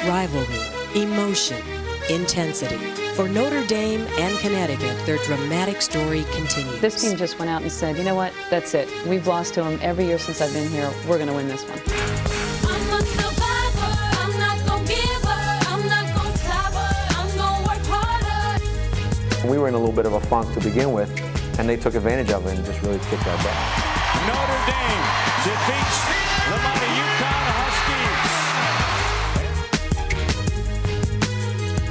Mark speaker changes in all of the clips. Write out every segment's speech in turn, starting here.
Speaker 1: rivalry, emotion, intensity. For Notre Dame and Connecticut, their dramatic story continues.
Speaker 2: This team just went out and said, you know what, that's it. We've lost to them every year since I've been here. We're going to win this one.
Speaker 3: I'm a survivor. I'm not going to give up. I'm not going to stop. I'm going to work harder.
Speaker 4: We were in a little bit of a funk to begin with, and they took advantage of it and just really kicked our butt.
Speaker 5: Notre Dame defeats the mighty UConn Huskies.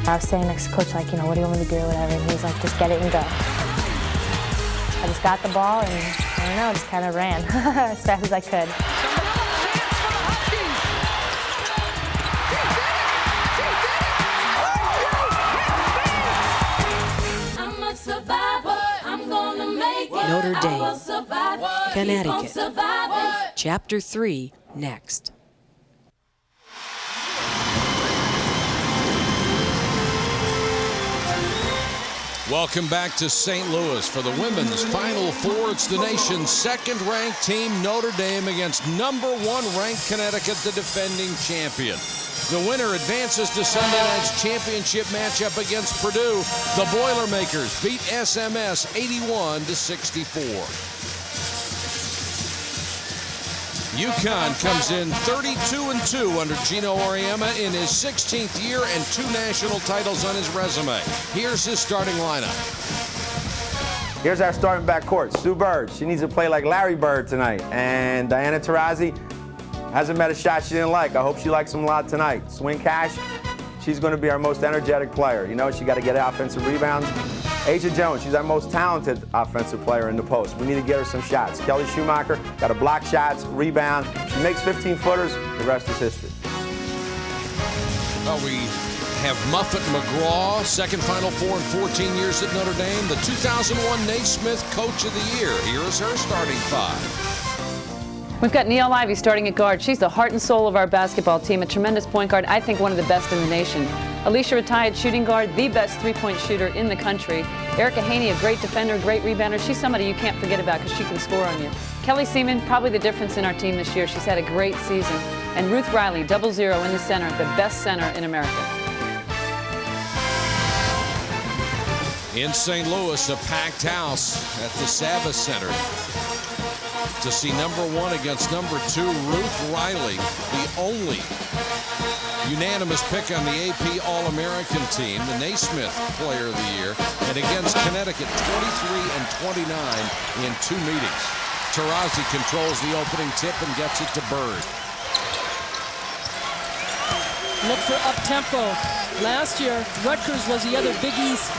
Speaker 6: I was saying next to coach, like, you know, what do you want me to do, whatever, and he was like, just get it and go. I just got the ball and, I don't know, just kind of ran as fast as I could.
Speaker 3: I'm a survivor. I'm gonna make it.
Speaker 1: Notre Dame,
Speaker 3: I will survive.
Speaker 1: Connecticut.
Speaker 3: Keep on surviving.
Speaker 1: Chapter 3, next.
Speaker 7: Welcome back to St. Louis for the women's Final Four. It's the nation's second-ranked team, Notre Dame, against #1 ranked Connecticut, the defending champion. The winner advances to Sunday night's championship matchup against Purdue. The Boilermakers beat SMS 81-64. UConn comes in 32-2 under Gino Auriemma in his 16th year and 2 national titles on his resume. Here's his starting lineup.
Speaker 4: Here's our starting backcourt. Sue Bird, she needs to play like Larry Bird tonight. And Diana Taurasi hasn't met a shot she didn't like. I hope she likes them a lot tonight. Swing Cash, she's going to be our most energetic player. You know, she got to get offensive rebounds. Asia Jones, she's our most talented offensive player in the post. We need to get her some shots. Kelly Schumacher got to block shots, rebound. She makes 15-footers. The rest is history.
Speaker 7: Well, we have Muffet McGraw, second Final Four in 14 years at Notre Dame. The 2001 Naismith Coach of the Year. Here is her starting 5.
Speaker 2: We've got Niele Ivey starting at guard. She's the heart and soul of our basketball team, a tremendous point guard, I think one of the best in the nation. Alicia Rattay at shooting guard, the best three-point shooter in the country. Erica Haney, a great defender, great rebounder. She's somebody you can't forget about because she can score on you. Kelly Seaman, probably the difference in our team this year. She's had a great season. And Ruth Riley, 0-0 in the center, the best center in America.
Speaker 7: In St. Louis, a packed house at the Savas Center to see #1 against #2, Ruth Riley, the only unanimous pick on the AP All-American team, the Naismith Player of the Year, and against Connecticut, 23-29 in 2 meetings. Taurasi controls the opening tip and gets it to Bird.
Speaker 8: Look for up-tempo. Last year, Rutgers was the other Big East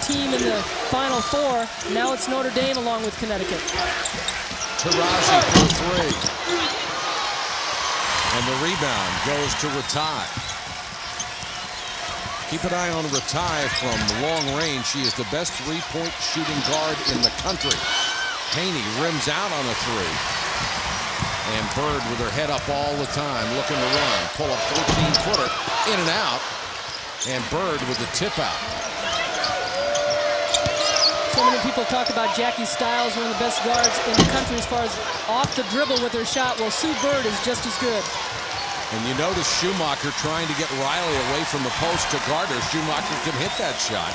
Speaker 8: team in the Final Four. Now it's Notre Dame along with Connecticut.
Speaker 7: Taurasi for 3. And the rebound goes to Rattay. Keep an eye on Rattay from long range. She is the best three-point shooting guard in the country. Haney rims out on a 3. And Bird with her head up all the time, looking to run. Pull up 14-footer, in and out. And Bird with the tip out.
Speaker 8: So many people talk about Jackie Stiles, one of the best guards in the country as far as off the dribble with her shot. Well, Sue Bird is just as good.
Speaker 7: And you notice Schumacher trying to get Riley away from the post to guard her. Schumacher can hit that shot.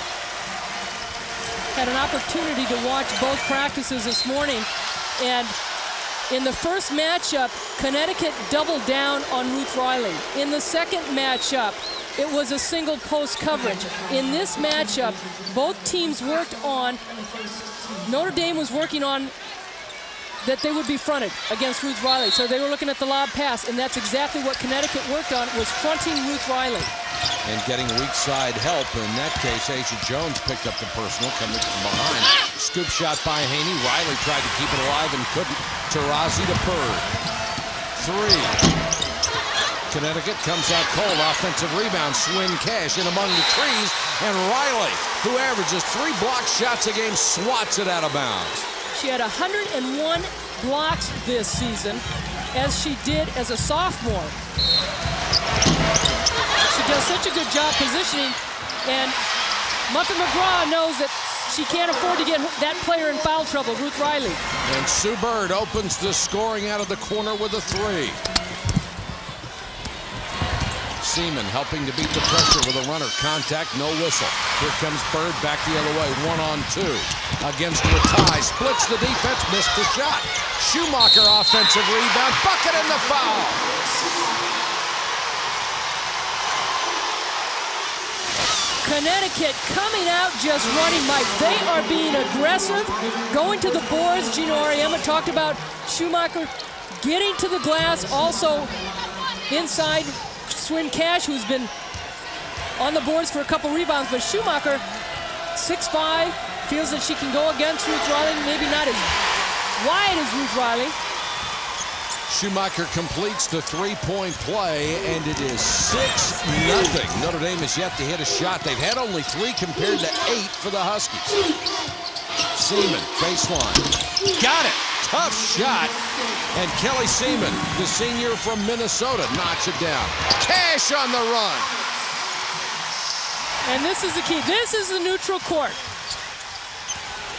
Speaker 8: Had an opportunity to watch both practices this morning, and in the first matchup, Connecticut doubled down on Ruth Riley. In the second matchup, it was a single post coverage. In this matchup, both teams worked on, Notre Dame was working on that they would be fronted against Ruth Riley. So they were looking at the lob pass, and that's exactly what Connecticut worked on, was fronting Ruth Riley.
Speaker 7: And getting weak side help. In that case, Asia Jones picked up the personal, coming from behind. Scoop shot by Haney. Riley tried to keep it alive and couldn't. Taurasi to Bird. 3. Connecticut comes out cold. Offensive rebound. Swin Cash in among the trees. And Riley, who averages 3 block shots a game, swats it out of bounds.
Speaker 8: She had 101 blocks this season, as she did as a sophomore. She does such a good job positioning, and Muffet McGraw knows that she can't afford to get that player in foul trouble, Ruth Riley.
Speaker 7: And Sue Bird opens the scoring out of the corner with a 3. Seaman helping to beat the pressure with a runner. Contact, no whistle. Here comes Bird back the other way. 1-on-2 against Ratai. Splits the defense, missed the shot. Schumacher offensive rebound. Bucket and the foul.
Speaker 8: Connecticut coming out just running, Mike. They are being aggressive, going to the boards. Gino Auriemma talked about Schumacher getting to the glass. Also inside, Swin Cash, who's been on the boards for a couple rebounds. But Schumacher, 6'5", feels that she can go against Ruth Riley. Maybe not as wide as Ruth Riley.
Speaker 7: Schumacher completes the three-point play, and it is 6-0. Notre Dame has yet to hit a shot. They've had only 3 compared to 8 for the Huskies. Seaman, baseline. Got it. Tough shot. And Kelly Seaman, the senior from Minnesota, knocks it down. Cash on the run.
Speaker 8: And this is the key. This is the neutral court.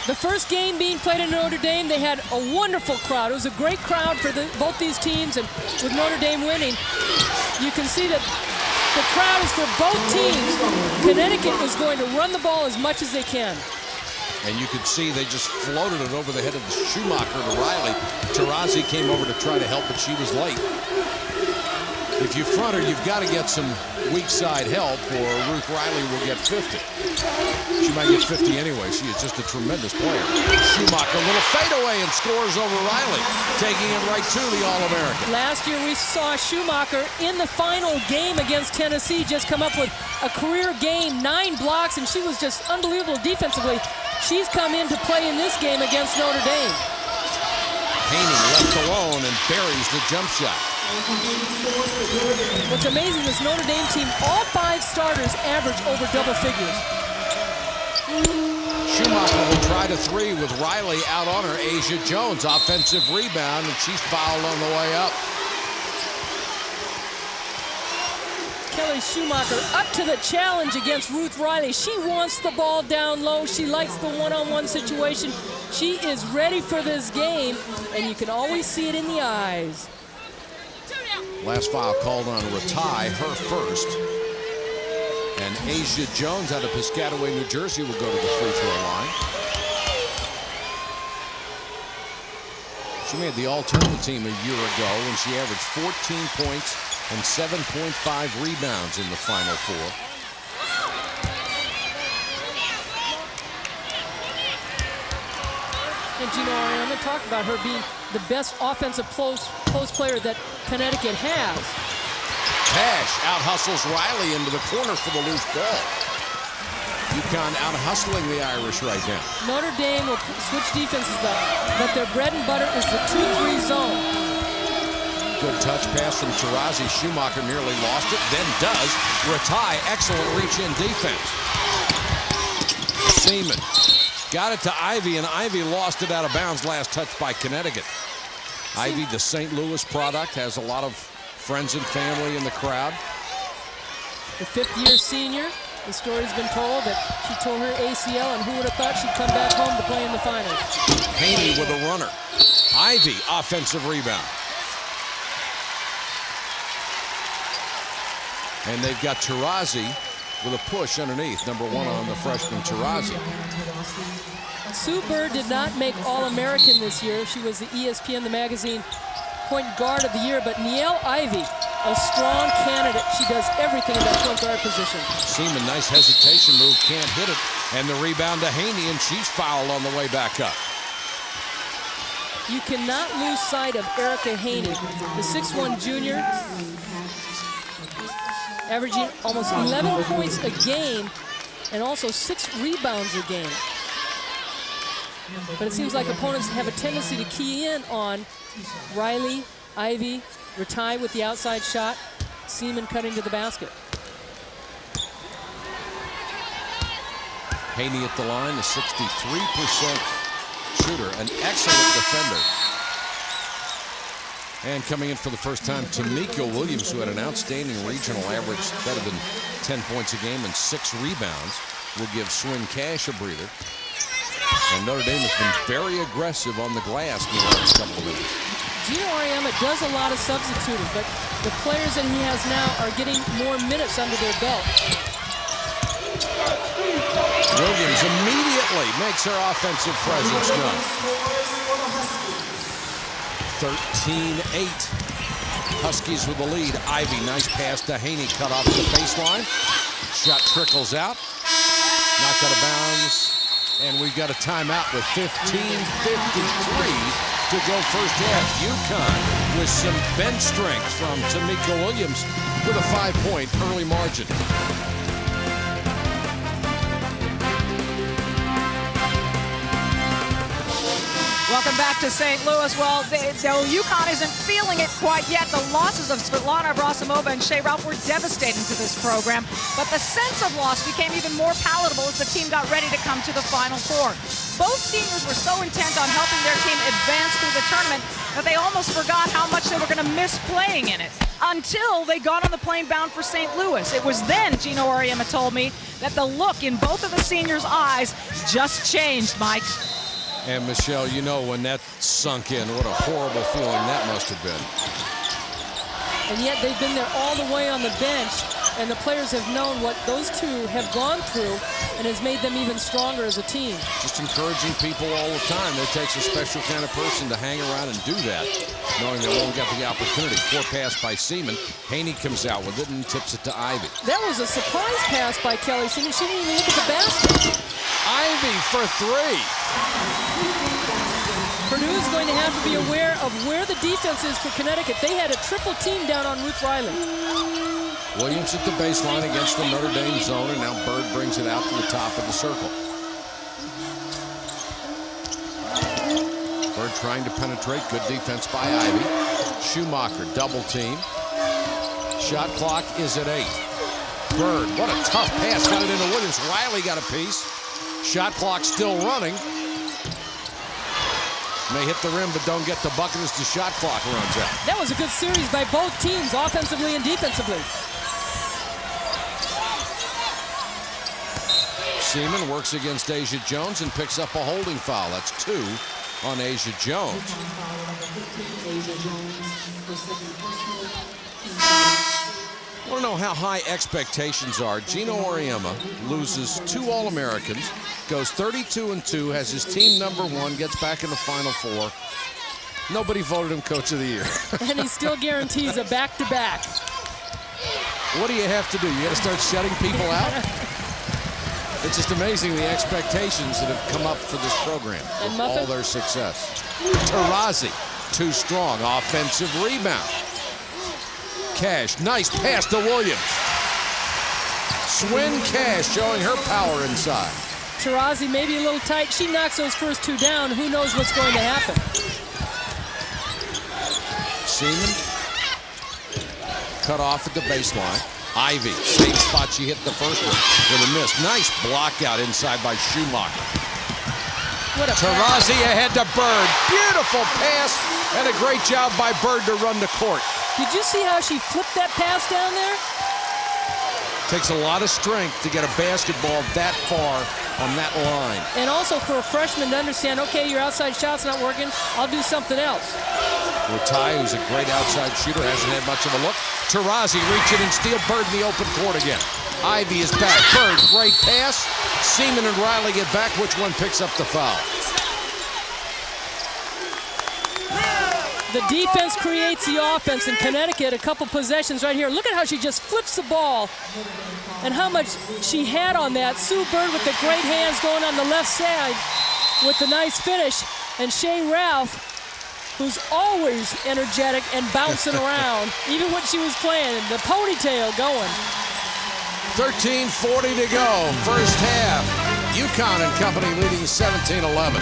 Speaker 8: The first game being played in Notre Dame, they had a wonderful crowd. It was a great crowd for both these teams, and with Notre Dame winning, you can see that the crowd is for both teams. Connecticut is going to run the ball as much as they can.
Speaker 7: And you could see they just floated it over the head of the Schumacher to Riley. Taurasi came over to try to help, but she was late. If you front her, you've got to get some weak side help, or Ruth Riley will get 50. She might get 50 anyway. She is just a tremendous player. Schumacher, a little fadeaway, and scores over Riley, taking it right to the All-American.
Speaker 8: Last year we saw Schumacher in the final game against Tennessee just come up with a career game, 9 blocks, and she was just unbelievable defensively. She's come into play in this game against Notre Dame.
Speaker 7: Haney left alone and buries the jump shot.
Speaker 8: What's amazing is Notre Dame team, all 5 starters average over double figures.
Speaker 7: Schumacher will try to 3 with Riley out on her. Asia Jones, offensive rebound, and she's fouled on the way up.
Speaker 8: Kelly Schumacher up to the challenge against Ruth Riley. She wants the ball down low. She likes the one-on-one situation. She is ready for this game, and you can always see it in the eyes.
Speaker 7: Last foul called on Ratai, her first. And Asia Jones out of Piscataway, New Jersey will go to the free throw line. She made the all-tournament team a year ago when she averaged 14 points and 7.5 rebounds in the Final Four.
Speaker 8: And Gino Auriemma talked about her being the best offensive post player that Connecticut has.
Speaker 7: Cash out-hustles Riley into the corner for the loose ball. UConn out-hustling the Irish right now.
Speaker 8: Notre Dame will switch defenses, but their bread and butter is the 2-3 zone.
Speaker 7: Good touch pass from Taurasi. Schumacher nearly lost it, then does. Ratai, excellent reach-in defense. Seaman got it to Ivy, and Ivy lost it out of bounds. Last touch by Connecticut. Ivy, the St. Louis product, has a lot of friends and family in the crowd.
Speaker 8: The 5th-year senior, the story's been told that she tore her ACL, and who would have thought she'd come back home to play in the finals.
Speaker 7: Haney with a runner. Ivy, offensive rebound. And they've got Taurasi with a push underneath. Number 1 on the freshman, Taurasi.
Speaker 8: Sue Bird did not make All-American this year. She was the ESPN, the magazine, point guard of the year. But Niele Ivy, a strong candidate. She does everything in that point guard position.
Speaker 7: Seaman, nice hesitation move, can't hit it. And the rebound to Haney, and she's fouled on the way back up.
Speaker 8: You cannot lose sight of Erica Haney, the 6'1" junior, averaging almost 11 points a game and also 6 rebounds a game. But it seems like opponents have a tendency to key in on Riley, Ivy, Ratai with the outside shot, Seaman cutting to the basket.
Speaker 7: Haney at the line, a 63% shooter, an excellent defender. And coming in for the first time, Tamika Williams, who had an outstanding regional average, better than 10 points a game and 6 rebounds, will give Swin Cash a breather. And Notre Dame has been very aggressive on the glass in the last couple of minutes.
Speaker 8: Gino Auriemma does a lot of substituting, but the players that he has now are getting more minutes under their belt.
Speaker 7: Williams immediately makes her offensive presence known. 13-8. Huskies with the lead. Ivy, nice pass to Haney, cut off the baseline. Shot trickles out. Knocked out of bounds. And we've got a timeout with 15:53 to go first half. UConn with some bench strength from Tamika Williams with a 5-point early margin.
Speaker 9: Welcome back to St. Louis. Well, though UConn isn't feeling it quite yet, the losses of Svetlana Abrasimova and Shea Ralph were devastating to this program. But the sense of loss became even more palatable as the team got ready to come to the Final Four. Both seniors were so intent on helping their team advance through the tournament that they almost forgot how much they were going to miss playing in it until they got on the plane bound for St. Louis. It was then, Gino Auriemma told me, that the look in both of the seniors' eyes just changed, Mike.
Speaker 7: And Michelle, you know when that sunk in, what a horrible feeling that must have been.
Speaker 8: And yet they've been there all the way on the bench, and the players have known what those two have gone through and has made them even stronger as a team.
Speaker 7: Just encouraging people all the time. It takes a special kind of person to hang around and do that, knowing they won't get the opportunity. Poor pass by Seaman. Haney comes out with it and tips it to Ivy.
Speaker 8: That was a surprise pass by Kelly Seaman. She didn't even look at the basket.
Speaker 7: Ivy for 3.
Speaker 8: Purdue is going to have to be aware of where the defense is for Connecticut. They had a triple team down on Ruth Riley.
Speaker 7: Williams at the baseline against the Notre Dame zone, and now Bird brings it out to the top of the circle. Bird trying to penetrate. Good defense by Ivy. Schumacher double team. Shot clock is at 8. Bird, what a tough pass. Got it into Williams. Riley got a piece. Shot clock still running. May hit the rim, but don't get the bucket as the shot clock runs out.
Speaker 8: That was a good series by both teams, offensively and defensively.
Speaker 7: Seaman works against Asia Jones and picks up a holding foul. That's 2 on Asia Jones. I want to know how high expectations are. Gino Auriemma loses 2 All-Americans, goes 32-2, has his team #1, gets back in the Final Four. Nobody voted him Coach of the Year.
Speaker 8: And he still guarantees a back-to-back.
Speaker 7: What do you have to do? You got to start shutting people out? It's just amazing the expectations that have come up for this program with all their success. Taurasi, too strong. Offensive rebound. Cash, nice pass to Williams. Swin Cash showing her power inside.
Speaker 8: Taurasi may be a little tight. She knocks those first 2 down. Who knows what's going to happen?
Speaker 7: Seaman cut off at the baseline. Ivy, same spot she hit the first one with a miss. Nice block out inside by Schumacher. Taurasi ahead to Bird. Beautiful pass and a great job by Bird to run the court.
Speaker 8: Did you see how she flipped that pass down there?
Speaker 7: Takes a lot of strength to get a basketball that far on that line.
Speaker 8: And also for a freshman to understand, okay, your outside shot's not working, I'll do something else.
Speaker 7: Ratai, who's a great outside shooter, hasn't had much of a look. Taurasi reach it and steal. Bird in the open court again. Ivy is back. Bird, great pass. Seaman and Riley get back. Which one picks up the foul?
Speaker 8: The defense creates the offense, in Connecticut, a couple possessions right here. Look at how she just flips the ball and how much she had on that. Sue Bird with the great hands going on the left side with the nice finish. And Shea Ralph, who's always energetic and bouncing around, even when she was playing, the ponytail going.
Speaker 7: 13:40 to go, first half. UConn and company leading 17-11.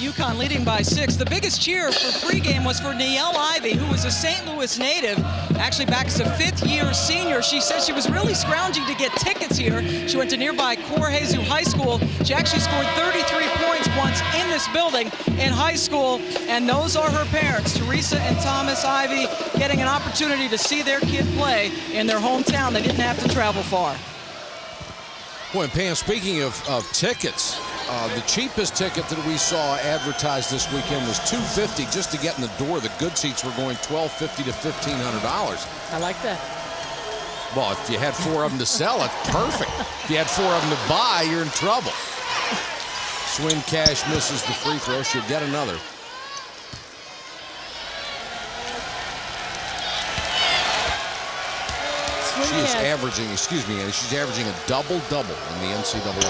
Speaker 10: UConn leading by 6. The biggest cheer for pregame was for Niele Ivey, who was a St. Louis native, actually back as a 5th-year senior. She said she was really scrounging to get tickets here. She went to nearby Cor Jesu High School. She actually scored 33 points once in this building in high school, and those are her parents, Teresa and Thomas Ivey, getting an opportunity to see their kid play in their hometown. They didn't have to travel far.
Speaker 7: Boy, Pam, speaking of tickets, The cheapest ticket that we saw advertised this weekend was $250 just to get in the door. The good seats were going $1,250 to $1,500.
Speaker 8: I like that.
Speaker 7: Well, if you had 4 of them to sell, it's perfect. If you had 4 of them to buy, you're in trouble. Swin Cash misses the free throw. She'll get another. She is averaging, excuse me, she's averaging a double-double in the NCAA,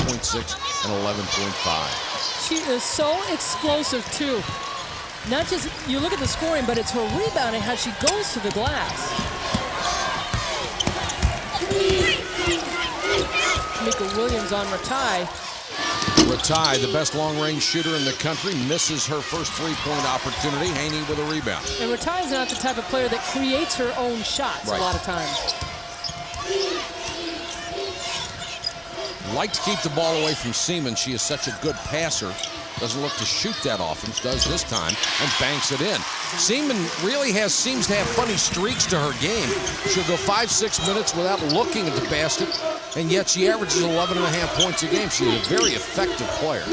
Speaker 7: 12.6 and 11.5.
Speaker 8: She is so explosive, too. Not just, you look at the scoring, but it's her rebounding, how she goes to the glass. Mika Williams on Ratai.
Speaker 7: Ratai, the best long-range shooter in the country, misses her first three-point opportunity. Haney with a rebound.
Speaker 8: And Ratai is not the type of player that creates her own shots a lot of times.
Speaker 7: Like to keep the ball away from Seaman. She is such a good passer. Doesn't look to shoot that often. Does this time and banks it in. Seaman really seems to have funny streaks to her game. She'll go 5-6 minutes without looking at the basket, and yet she averages 11.5 points a game. She's a very effective player.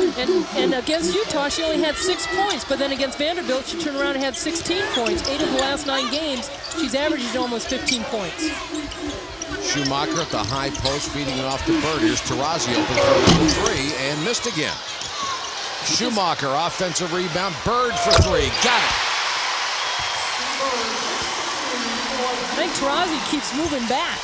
Speaker 8: And against Utah, she only had 6 points, but then against Vanderbilt, she turned around and had 16 points. 8 of the last 9 games, she's averaging almost 15 points.
Speaker 7: Schumacher at the high post, feeding it off to Bird. Here's Taurasi open for number 3 and missed again. Schumacher, offensive rebound. Bird for 3. Got it.
Speaker 8: I think Taurasi keeps moving back.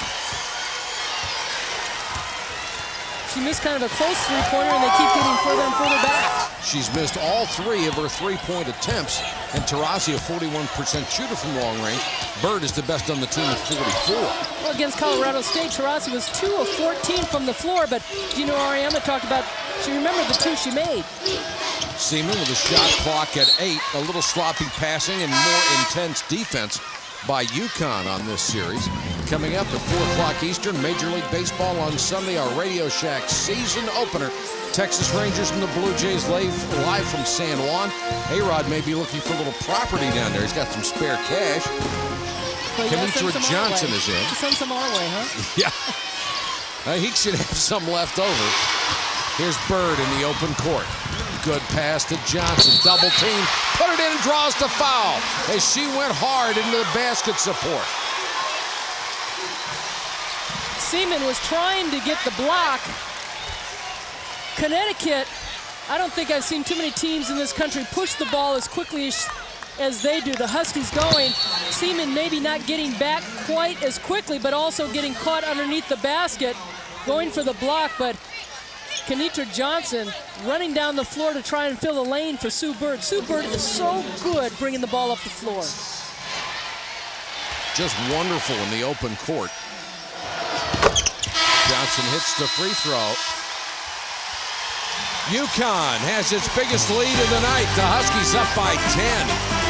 Speaker 8: She missed kind of a close three-pointer, and they keep getting further and further back.
Speaker 7: She's missed all 3 of her three-point attempts, and Taurasi, a 41% shooter from long range. Bird is the best on the team at 44.
Speaker 8: Well, against Colorado State, Taurasi was 2 of 14 from the floor, but Gino Ariema talked about, she remembered the 2 she made.
Speaker 7: Seaman with a shot clock at 8, a little sloppy passing and more intense defense by UConn on this series. Coming up at 4 o'clock Eastern, Major League Baseball on Sunday, our Radio Shack season opener. Texas Rangers and the Blue Jays live from San Juan. A-Rod may be looking for a little property down there. He's got some spare cash.
Speaker 8: Well,
Speaker 7: Kenitra Johnson is in.
Speaker 8: He sent some our way, huh?
Speaker 7: Yeah. He should have some left over. Here's Bird in the open court. Good pass to Johnson. Double team. Put it in and draws the foul as she went hard into the basket support.
Speaker 8: Seaman was trying to get the block. Connecticut, I don't think I've seen too many teams in this country push the ball as quickly as they do. The Huskies going. Seaman maybe not getting back quite as quickly, but also getting caught underneath the basket, going for the block, but Kenitra Johnson running down the floor to try and fill the lane for Sue Bird. Sue Bird is so good bringing the ball up the floor.
Speaker 7: Just wonderful in the open court. Johnson hits the free throw. UConn has its biggest lead of the night. The Huskies up by 10.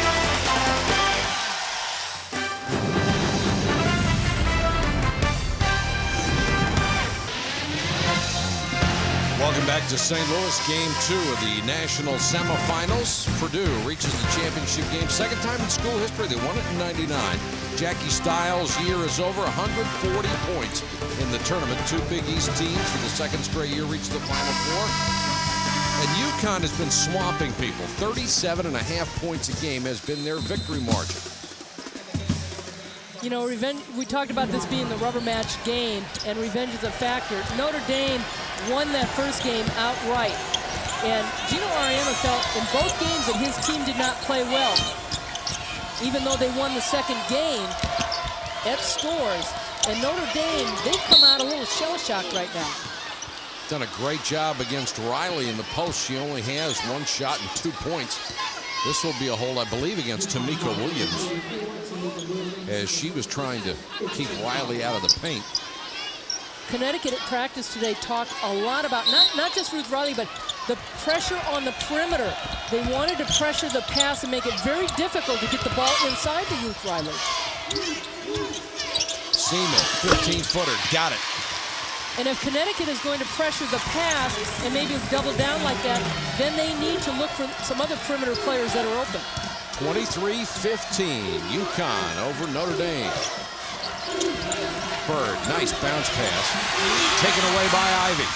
Speaker 7: Welcome back to St. Louis, game 2 of the national semifinals. Purdue reaches the championship game, second time in school history. They won it in '99. Jackie Stiles' year is over, 140 points in the tournament. 2 Big East teams for the second straight year reach the Final Four. And UConn has been swamping people. 37.5 points a game has been their victory margin.
Speaker 8: You know, revenge, we talked about this being the rubber match game, and revenge is a factor. Notre Dame won that first game outright. And Gino Ariema felt in both games that his team did not play well. Even though they won the second game at scores. And Notre Dame, they've come out a little shell-shocked right now.
Speaker 7: Done a great job against Riley in the post. She only has 1 shot and 2 points. This will be a hold, I believe, against Tamika Williams, as she was trying to keep Riley out of the paint.
Speaker 8: Connecticut at practice today talked a lot about not just Ruth Riley, but the pressure on the perimeter. They wanted to pressure the pass and make it very difficult to get the ball inside to Ruth Riley.
Speaker 7: Seaman, 15-footer, got it.
Speaker 8: And if Connecticut is going to pressure the pass and maybe double down like that, then they need to look for some other perimeter players that are open.
Speaker 7: 23-15, UConn over Notre Dame. Bird, nice bounce pass. Taken away by Ivy.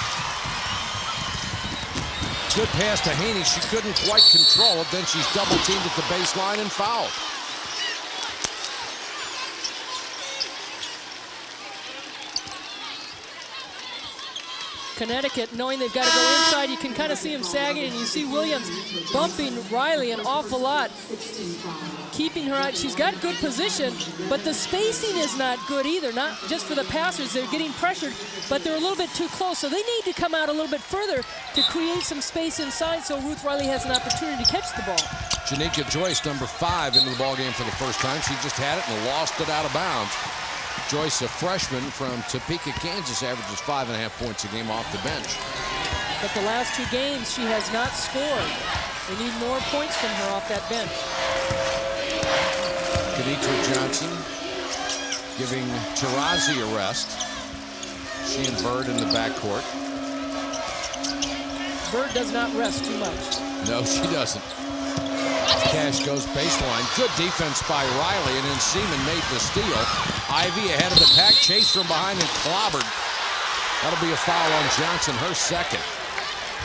Speaker 7: Good pass to Haney. She couldn't quite control it. Then she's double teamed at the baseline and fouled.
Speaker 8: Connecticut, knowing they've got to go inside, you can kind of see him sagging, and you see Williams bumping Riley an awful lot, keeping her out. She's got good position, but the spacing is not good either, not just for the passers. They're getting pressured, but they're a little bit too close, so they need to come out a little bit further to create some space inside so Ruth Riley has an opportunity to catch the ball.
Speaker 7: Janika Joyce, number 5, into the ballgame for the first time. She just had it and lost it out of bounds. Joyce, a freshman from Topeka, Kansas, averages 5.5 points a game off the bench.
Speaker 8: But the last 2 games, she has not scored. They need more points from her off that bench.
Speaker 7: Kenitra Johnson giving Taurasi a rest. She and Bird in the backcourt.
Speaker 8: Bird does not rest too much.
Speaker 7: No, she doesn't. Cash goes baseline. Good defense by Riley, and then Seaman made the steal. Ivy ahead of the pack, chased from behind and clobbered. That'll be a foul on Johnson, her second.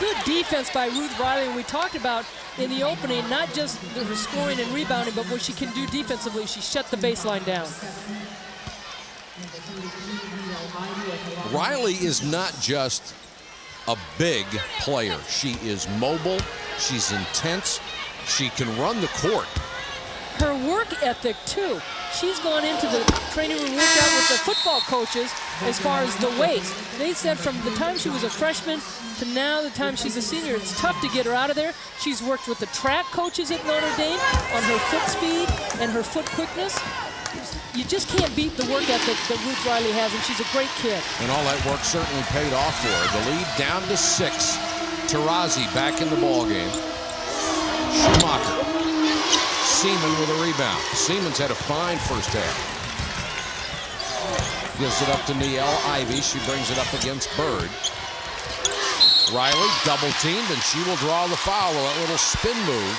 Speaker 8: Good defense by Ruth Riley. And we talked about in the opening, not just her scoring and rebounding, but what she can do defensively. She shut the baseline down.
Speaker 7: Riley is not just a big player. She is mobile. She's intense. She can run the court.
Speaker 8: Her work ethic, too. She's gone into the training room workout with the football coaches as far as the weights. They said from the time she was a freshman to now the time she's a senior, it's tough to get her out of there. She's worked with the track coaches at Notre Dame on her foot speed and her foot quickness. You just can't beat the work ethic that Ruth Riley has, and she's a great kid.
Speaker 7: And all that work certainly paid off for her. The lead down to 6. Taurasi back in the ballgame. Schumacher. Seaman with a rebound. Seaman's had a fine first half. Gives it up to Niele Ivy. She brings it up against Bird. Riley double teamed, and she will draw the foul with that little spin move.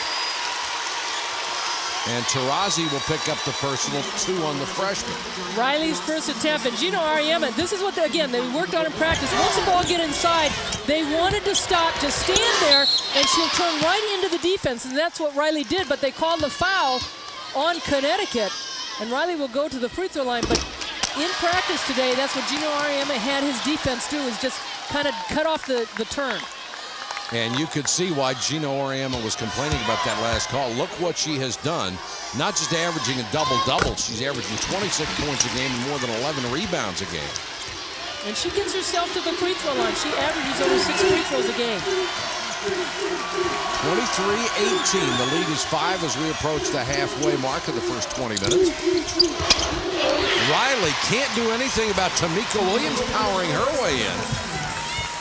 Speaker 7: And Taurasi will pick up the personal 2 on the freshman.
Speaker 8: Riley's first attempt, and Gino Ariema, this is what, again, they worked on in practice. Once the ball get inside, they wanted to stop, to stand there, and she'll turn right into the defense, and that's what Riley did, but they called the foul on Connecticut, and Riley will go to the free throw line, but in practice today, that's what Gino Ariema had his defense do, is just kind of cut off the turn.
Speaker 7: And you could see why Gino Ariema was complaining about that last call. Look what she has done. Not just averaging a double-double. She's averaging 26 points a game and more than 11 rebounds a game.
Speaker 8: And she gets herself to the free throw line. She averages over 6 free throws a game.
Speaker 7: 23-18. The lead is 5 as we approach the halfway mark of the first 20 minutes. Riley can't do anything about Tamika Williams powering her way in.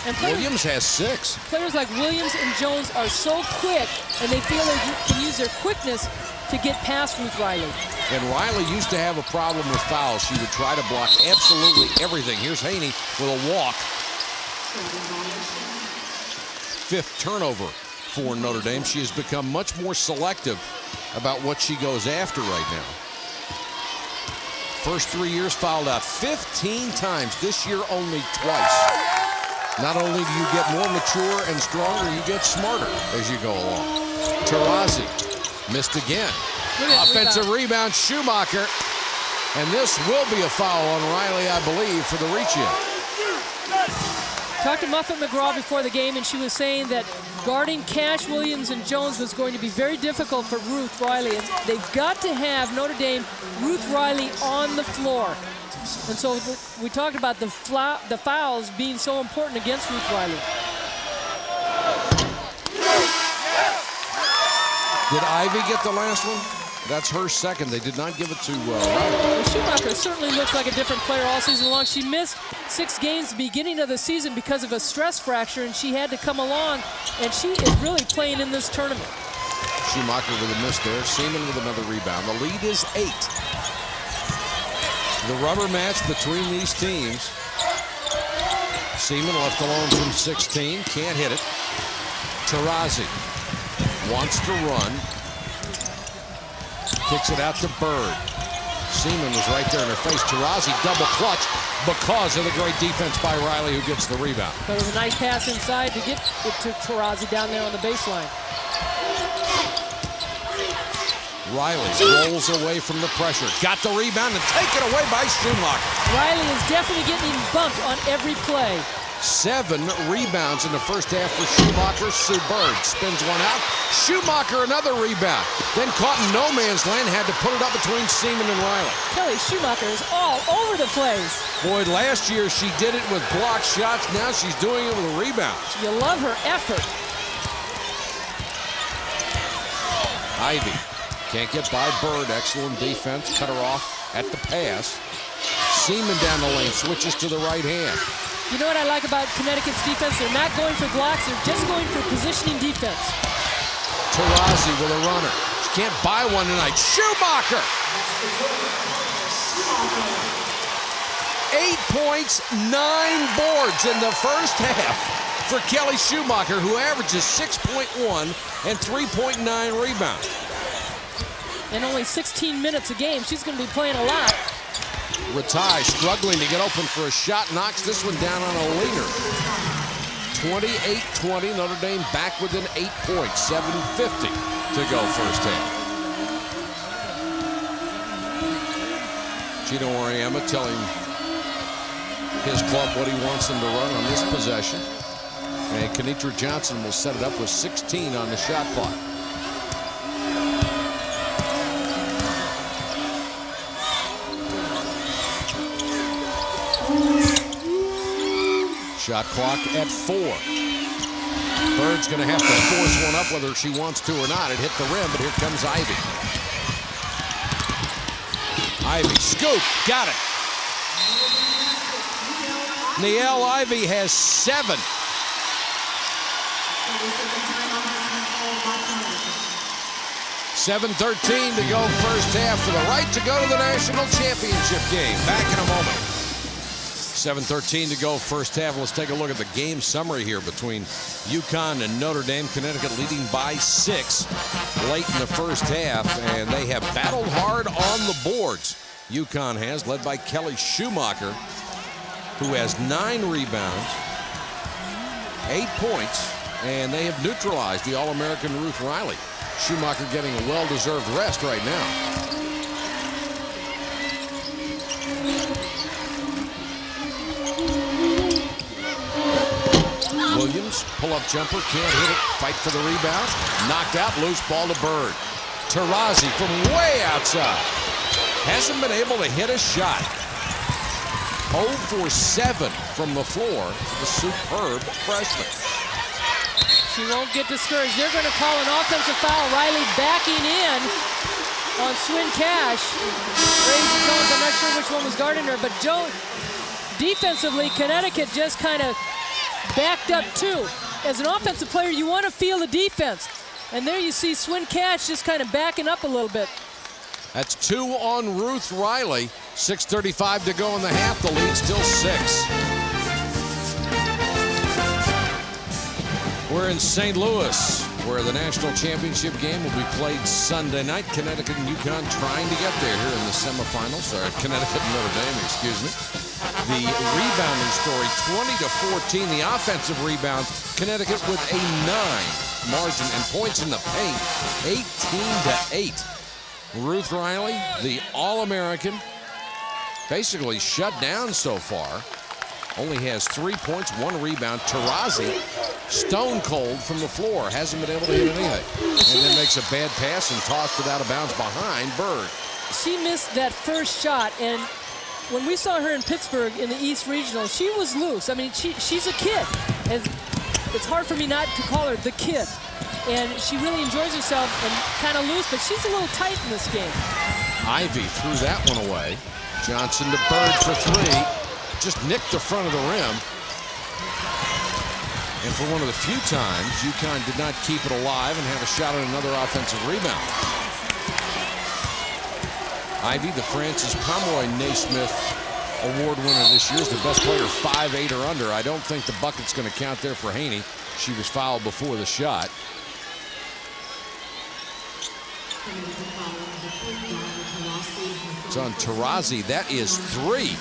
Speaker 8: And
Speaker 7: Williams has 6.
Speaker 8: Players like Williams and Jones are so quick, and they feel they can use their quickness to get past Ruth Riley.
Speaker 7: And Riley used to have a problem with fouls. She would try to block absolutely everything. Here's Haney with a walk. 5th turnover for Notre Dame. She has become much more selective about what she goes after right now. First 3 years fouled out 15 times. This year only twice. Not only do you get more mature and stronger, you get smarter as you go along. Taurasi missed again. Offensive rebound, Schumacher. And this will be a foul on Riley, I believe, for the reach-in.
Speaker 8: Talked to Muffet McGraw before the game, and she was saying that guarding Cash, Williams, and Jones was going to be very difficult for Ruth Riley. And they've got to have Notre Dame, Ruth Riley on the floor. And so we talked about the fouls being so important against Ruth Riley.
Speaker 7: Did Ivy get the last one? That's her second. They did not give it to Riley.
Speaker 8: Well, Schumacher certainly looks like a different player all season long. She missed 6 games at the beginning of the season because of a stress fracture, and she had to come along, and she is really playing in this tournament.
Speaker 7: Schumacher with a miss there. Seaman with another rebound. The lead is 8. The rubber match between these teams. Seaman left alone from 16. Can't hit it. Taurasi wants to run. Kicks it out to Bird. Seaman was right there in her face. Taurasi double clutch because of the great defense by Riley, who gets the rebound.
Speaker 8: But it was a nice pass inside to get it to Taurasi down there on the baseline.
Speaker 7: Riley rolls away from the pressure. Got the rebound and taken away by Schumacher.
Speaker 8: Riley is definitely getting bumped on every play.
Speaker 7: 7 rebounds in the first half for Schumacher. Sue Bird spins one out. Schumacher another rebound. Then caught in no man's land, had to put it up between Seaman and Riley.
Speaker 8: Kelly Schumacher is all over the place.
Speaker 7: Boy, last year she did it with blocked shots. Now she's doing it with rebounds.
Speaker 8: You love her effort.
Speaker 7: Ivy can't get by Bird. Excellent defense. Cut her off at the pass. Seaman down the lane, switches to the right hand.
Speaker 8: You know what I like about Connecticut's defense? They're not going for blocks, they're just going for positioning defense.
Speaker 7: Taurasi with a runner. She can't buy one tonight. Schumacher! 8 points, 9 boards in the first half for Kelly Schumacher, who averages 6.1 and 3.9 rebounds.
Speaker 8: In only 16 minutes a game, she's going to be playing a lot.
Speaker 7: Ratai struggling to get open for a shot, knocks this one down on a leaner. 28-20, Notre Dame back within 8 points, 7:50 to go first half. Gino Auriemma telling his club what he wants them to run on this possession. And Kenitra Johnson will set it up with 16 on the shot clock. Shot clock at 4. Bird's going to have to force one up whether she wants to or not. It hit the rim, but here comes Ivy. Ivy, scoop, got it. Niele Ivy has 7. $7:13 to go first half for the right to go to the national championship game. Back in a moment. 7:13 to go first half. Let's take a look at the game summary here between UConn and Notre Dame. Connecticut leading by 6 late in the first half, and they have battled hard on the boards. UConn has, led by Kelly Schumacher, who has 9 rebounds, 8 points, and they have neutralized the All-American Ruth Riley. Schumacher getting a well-deserved rest right now. Williams, pull-up jumper, can't hit it, fight for the rebound. Knocked out, loose ball to Bird. Taurasi from way outside. Hasn't been able to hit a shot. 0 for 7 from the floor for the superb freshman.
Speaker 8: She won't get discouraged. They're going to call an offensive foul. Riley backing in on Swin Cash. Crazy Jones, I'm not sure which one was guarding her, but defensively, Connecticut just kind of backed up too. As an offensive player, you want to feel the defense. And there you see Swin Cash just kind of backing up a little bit.
Speaker 7: That's 2 on Ruth Riley. 6:35 to go in the half. The lead still 6. We're in St. Louis, where the national championship game will be played Sunday night. Connecticut and UConn trying to get there here in the semifinals. Or Connecticut and Notre Dame, excuse me. The rebounding story, 20-14. The offensive rebounds, Connecticut with a 9 margin, and points in the paint, 18-8. Ruth Riley, the All-American, basically shut down so far. Only has 3 points, 1 rebound. Taurasi, stone cold from the floor, hasn't been able to hit anything. And then makes a bad pass and tossed it out of bounds behind Bird.
Speaker 8: She missed that first shot, and when we saw her in Pittsburgh in the East Regional, she was loose. I mean, she's a kid. And it's hard for me not to call her the kid. And she really enjoys herself and kind of loose, but she's a little tight in this game.
Speaker 7: Ivy threw that one away. Johnson to Bird for 3. Just nicked the front of the rim. And for one of the few times, UConn did not keep it alive and have a shot at another offensive rebound. Ivy, the Francis Pomeroy Naismith Award winner this year, is the best player 5'8" or under. I don't think the bucket's going to count there for Haney. She was fouled before the shot. It's on Taurasi. That is 3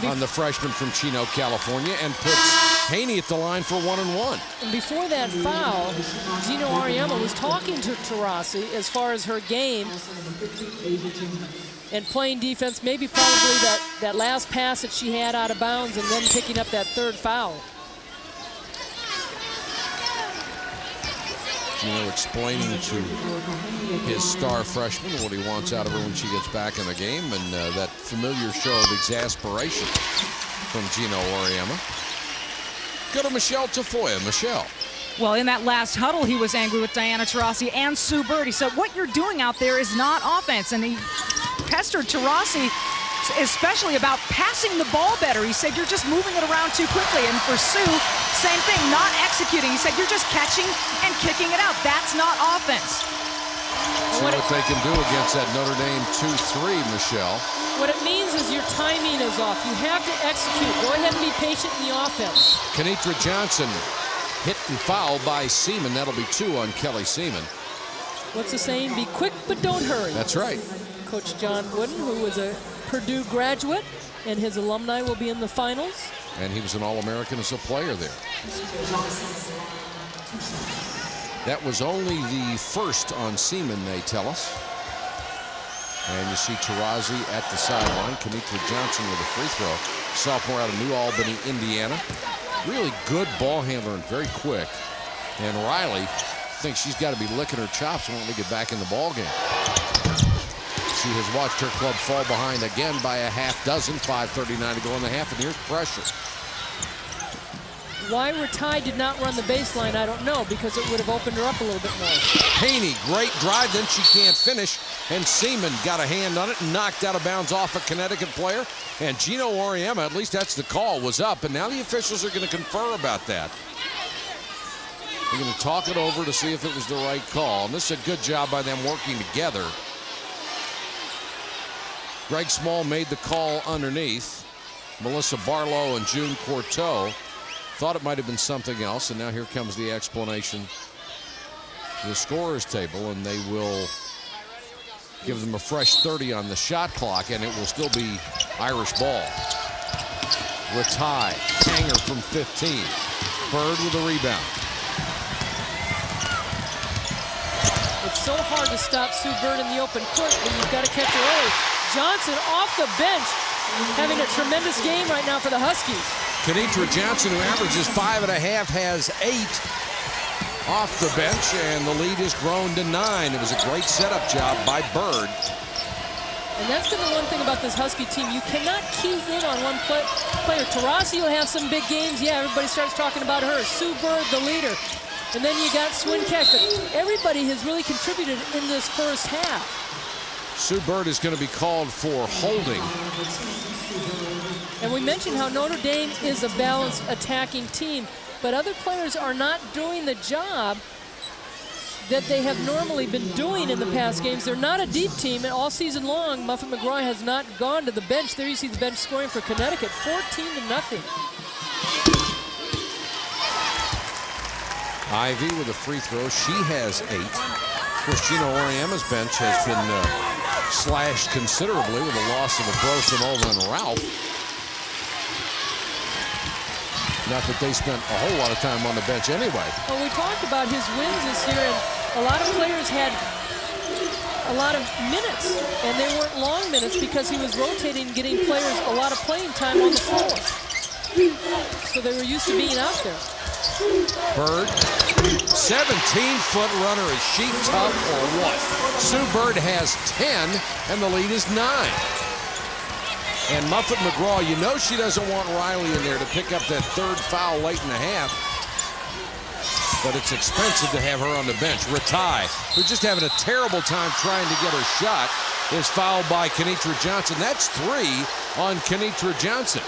Speaker 7: on the freshman from Chino, California, and puts Haney at the line for 1-1.
Speaker 8: And before that foul, Gino Auriemma was talking to Taurasi as far as her game and playing defense, maybe probably that last pass that she had out of bounds and then picking up that 3rd foul.
Speaker 7: Gino explaining to his star freshman what he wants out of her when she gets back in the game, and that familiar show of exasperation from Gino Auriemma. Go to Michelle Tafoya. Michelle.
Speaker 9: Well, in that last huddle, he was angry with Diana Taurasi and Sue Bird. He said, what you're doing out there is not offense. And he pestered Taurasi, especially about passing the ball better. He said, you're just moving it around too quickly. And for Sue, same thing, not executing. He said, you're just catching and kicking it out. That's not offense.
Speaker 7: See what they can do against that Notre Dame 2-3, Michelle.
Speaker 8: What it means is your timing is off. You have to execute. Go ahead and be patient in the offense.
Speaker 7: Kenitra Johnson hit and fouled by Seaman. That'll be 2 on Kelly Seaman.
Speaker 8: What's the saying? Be quick, but don't hurry.
Speaker 7: That's right.
Speaker 8: Coach John Wooden, who was a Purdue graduate, and his alumni will be in the finals.
Speaker 7: And he was an All-American as a player there. That was only the first on Seaman, they tell us. And you see Taurasi at the sideline. Kenitra Johnson with a free throw. Sophomore out of New Albany, Indiana. Really good ball handler and very quick. And Riley thinks she's got to be licking her chops when we get back in the ball game. She has watched her club fall behind again by a half dozen. 5:39 to go in the half, and here's pressure.
Speaker 8: Why Ratai did not run the baseline, I don't know, because it would have opened her up a little bit more.
Speaker 7: Haney, great drive, then she can't finish, and Seaman got a hand on it and knocked out of bounds off a Connecticut player. And Gino Auriemma, at least that's the call, was up, and now the officials are going to confer about that. They're going to talk it over to see if it was the right call, and this is a good job by them working together. Greg Small made the call underneath. Melissa Barlow and June Courteau thought it might have been something else, and now here comes the explanation to the scorer's table, and they will give them a fresh 30 on the shot clock, and it will still be Irish ball. Ratai, hanger from 15. Bird with a rebound.
Speaker 8: It's so hard to stop Sue Bird in the open court, but you've got to catch her early. Johnson off the bench, having a tremendous game right now for the Huskies.
Speaker 7: Kenitra Johnson, who averages 5.5, has 8 off the bench, and the lead has grown to 9. It was a great setup job by Bird.
Speaker 8: And that's been the one thing about this Husky team. You cannot key in on one player. Taurasi will have some big games. Yeah, everybody starts talking about her. Sue Bird, the leader. And then you got Swin Cash. But everybody has really contributed in this first half.
Speaker 7: Sue Bird is going to be called for holding.
Speaker 8: And we mentioned how Notre Dame is a balanced attacking team, but other players are not doing the job that they have normally been doing in the past games. They're not a deep team, and all season long, Muffet McGraw has not gone to the bench. There you see the bench scoring for Connecticut, 14-0.
Speaker 7: Ivy with a free throw. She has 8. Of course, Gino Auriemma's bench has been slashed considerably with the loss of Abrosimova and Ralph. Not that they spent a whole lot of time on the bench anyway.
Speaker 8: Well, we talked about his wins this year, and a lot of players had a lot of minutes, and they weren't long minutes because he was rotating, getting players a lot of playing time on the floor. So they were used to being out there.
Speaker 7: Bird, 17-foot runner. Is she tough or what? Sue Bird has 10, and the lead is 9. And Muffet McGraw, you know she doesn't want Riley in there to pick up that 3rd foul late in the half. But it's expensive to have her on the bench. Ratai, who's just having a terrible time trying to get her shot, is fouled by Kenitra Johnson. That's 3 on Kenitra Johnson.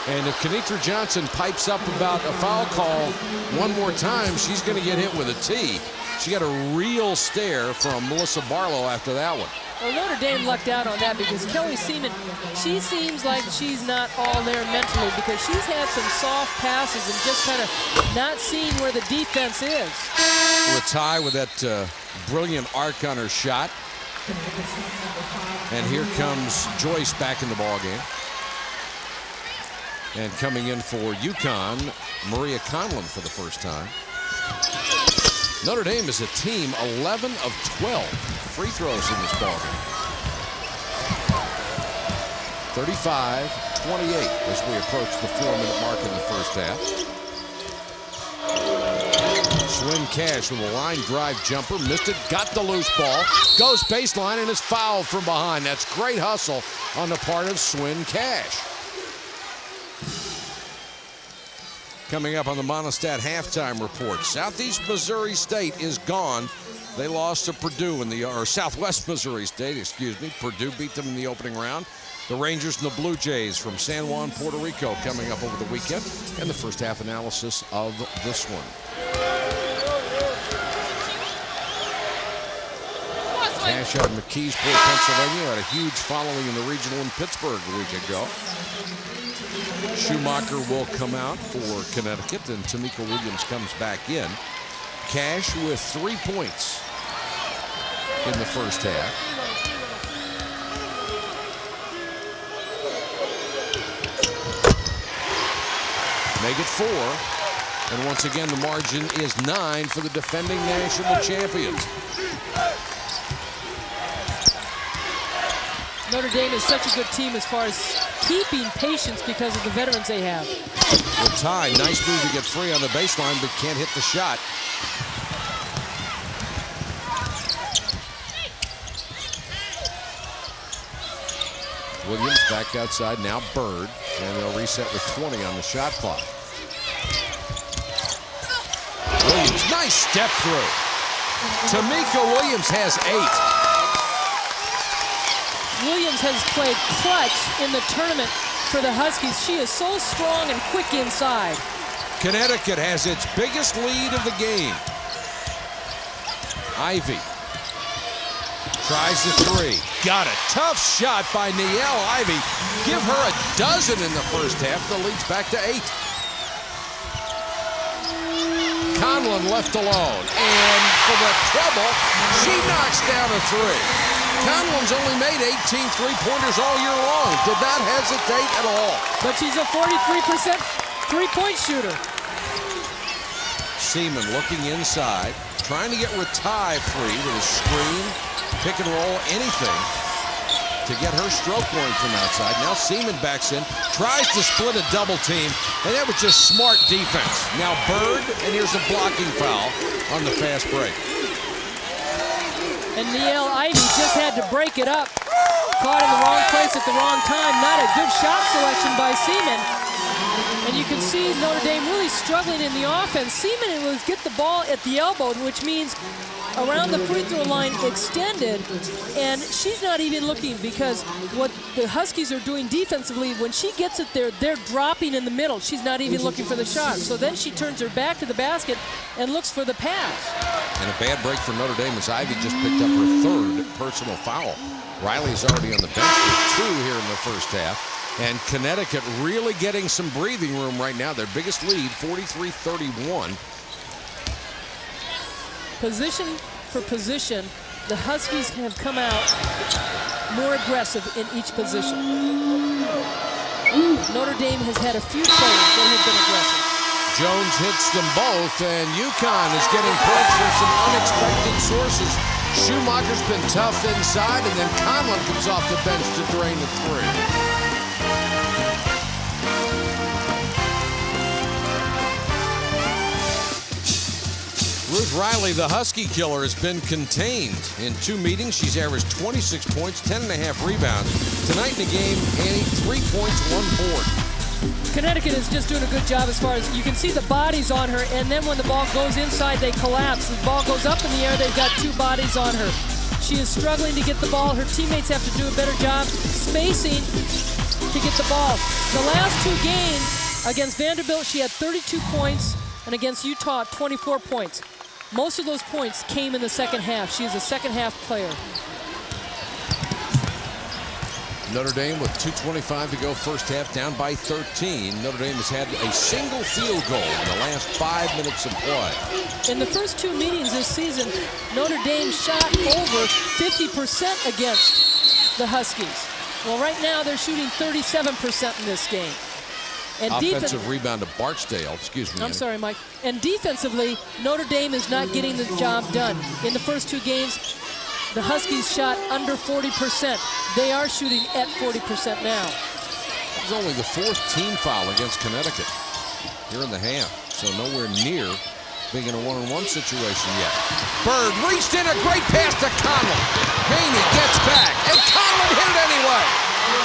Speaker 7: And if Kenitra Johnson pipes up about a foul call one more time, she's going to get hit with a T. She got a real stare from Melissa Barlow after that one.
Speaker 8: Well, Notre Dame lucked out on that because Kelly Seaman, she seems like she's not all there mentally because she's had some soft passes and just kind of not seeing where the defense is.
Speaker 7: Ratai with that brilliant arc on her shot. And here comes Joyce back in the ballgame. And coming in for UConn, Maria Conlon for the first time. Notre Dame is a team 11 of 12 free throws in this ballgame. 35-28 as we approach the 4-minute mark in the first half. Swin Cash with a line drive jumper, missed it, got the loose ball, goes baseline and is fouled from behind. That's great hustle on the part of Swin Cash. Coming up on the Monostat halftime report, Southeast Missouri State is gone. They lost to Purdue in the, or Southwest Missouri State, excuse me. Purdue beat them in the opening round. The Rangers and the Blue Jays from San Juan, Puerto Rico coming up over the weekend, and the first half analysis of this one. Cash out of McKeesport, Pennsylvania, had a huge following in the regional in Pittsburgh a week ago. Schumacher will come out for Connecticut, and Tamika Williams comes back in. Cash with 3 points in the first half. Make it 4. And once again, the margin is 9 for the defending national champions.
Speaker 8: Notre Dame is such a good team as far as keeping patience because of the veterans they have.
Speaker 7: Well, Ty, nice move to get free on the baseline, but can't hit the shot. Williams back outside, now Bird, and they'll reset with 20 on the shot clock. Williams, nice step through. Tamika Williams has 8.
Speaker 8: Williams has played clutch in the tournament for the Huskies. She is so strong and quick inside.
Speaker 7: Connecticut has its biggest lead of the game. Ivy tries the 3. Got a tough shot by Niele Ivy. Give her a dozen in the first half. The lead's back to 8. Conlon left alone. And for the trouble, she knocks down a 3. Conlon's only made 18 three-pointers all year long. Did not hesitate at all.
Speaker 8: But she's a 43% three-point shooter.
Speaker 7: Seaman looking inside, trying to get Ratai free with a screen, pick and roll, anything to get her stroke going from outside. Now Seaman backs in, tries to split a double team, and that was just smart defense. Now Bird, and here's a blocking foul on the fast break.
Speaker 8: And Niele Ivy just had to break it up. Caught in the wrong place at the wrong time. Not a good shot selection by Seaman. And you can see Notre Dame really struggling in the offense. Seaman was get the ball at the elbow, which means around the free throw line extended, and she's not even looking, because what the Huskies are doing defensively, when she gets it there, they're dropping in the middle. She's not even looking for the shot. So then she turns her back to the basket and looks for the pass.
Speaker 7: And a bad break for Notre Dame as Ivy just picked up her 3rd personal foul. Riley's already on the bench with 2 here in the first half. And Connecticut really getting some breathing room right now. Their biggest lead, 43-31.
Speaker 8: Position for position, the Huskies have come out more aggressive in each position. Notre Dame has had a few players that have been aggressive.
Speaker 7: Jones hits them both, and UConn is getting points from some unexpected sources. Schumacher's been tough inside, and then Conlon comes off the bench to drain the 3. Ruth Riley, the Husky killer, has been contained. In 2 meetings, she's averaged 26 points, 10.5 rebounds. Tonight in the game, Annie, 3 points, 1 board.
Speaker 8: Connecticut is just doing a good job as far as you can see the bodies on her, and then when the ball goes inside, they collapse. The ball goes up in the air, they've got 2 bodies on her. She is struggling to get the ball. Her teammates have to do a better job spacing to get the ball. The last 2 games against Vanderbilt, she had 32 points, and against Utah, 24 points. Most of those points came in the second half. She is a second half player.
Speaker 7: Notre Dame with 2:25 to go first half, down by 13. Notre Dame has had a single field goal in the last 5 minutes of play.
Speaker 8: In the first 2 meetings this season, Notre Dame shot over 50% against the Huskies. Well, right now they're shooting 37% in this game. And
Speaker 7: offensive rebound to Barksdale. Excuse me.
Speaker 8: I'm sorry, Mike. And defensively, Notre Dame is not getting the job done. In the first 2 games, the Huskies shot under 40%. They are shooting at 40% now.
Speaker 7: It's only the 4th team foul against Connecticut here in the half, so nowhere near being in a 1-on-1 situation yet. Bird reached in, a great pass to Conlon. Haney gets back, and Conlon hit it anyway.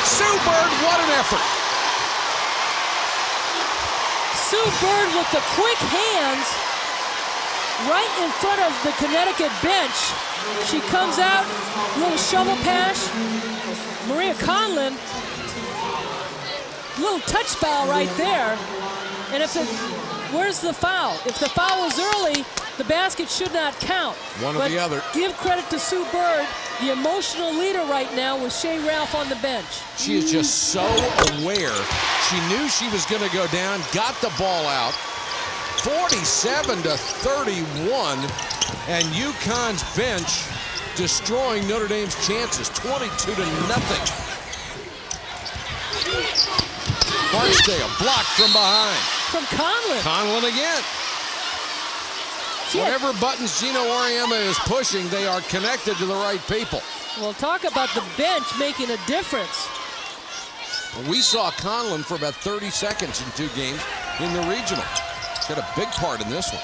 Speaker 7: Sue Bird, what an effort.
Speaker 8: Sue Bird with the quick hands right in front of the Connecticut bench. She comes out, little shovel pass. Maria Conlon, little touch foul right there. And where's the foul? If the foul was early, the basket should not count.
Speaker 7: One or the other.
Speaker 8: Give credit to Sue Bird, the emotional leader right now with Shea Ralph on the bench.
Speaker 7: She is just so aware. She knew she was going to go down, got the ball out. 47-31, and UConn's bench destroying Notre Dame's chances, 22-0. Barksdale blocked from behind.
Speaker 8: From Conlon.
Speaker 7: Conlon again. Whatever buttons Gino Auriemma is pushing, they are connected to the right people.
Speaker 8: Well, talk about the bench making a difference.
Speaker 7: We saw Conlon for about 30 seconds in 2 games in the regional. Got a big part in this one.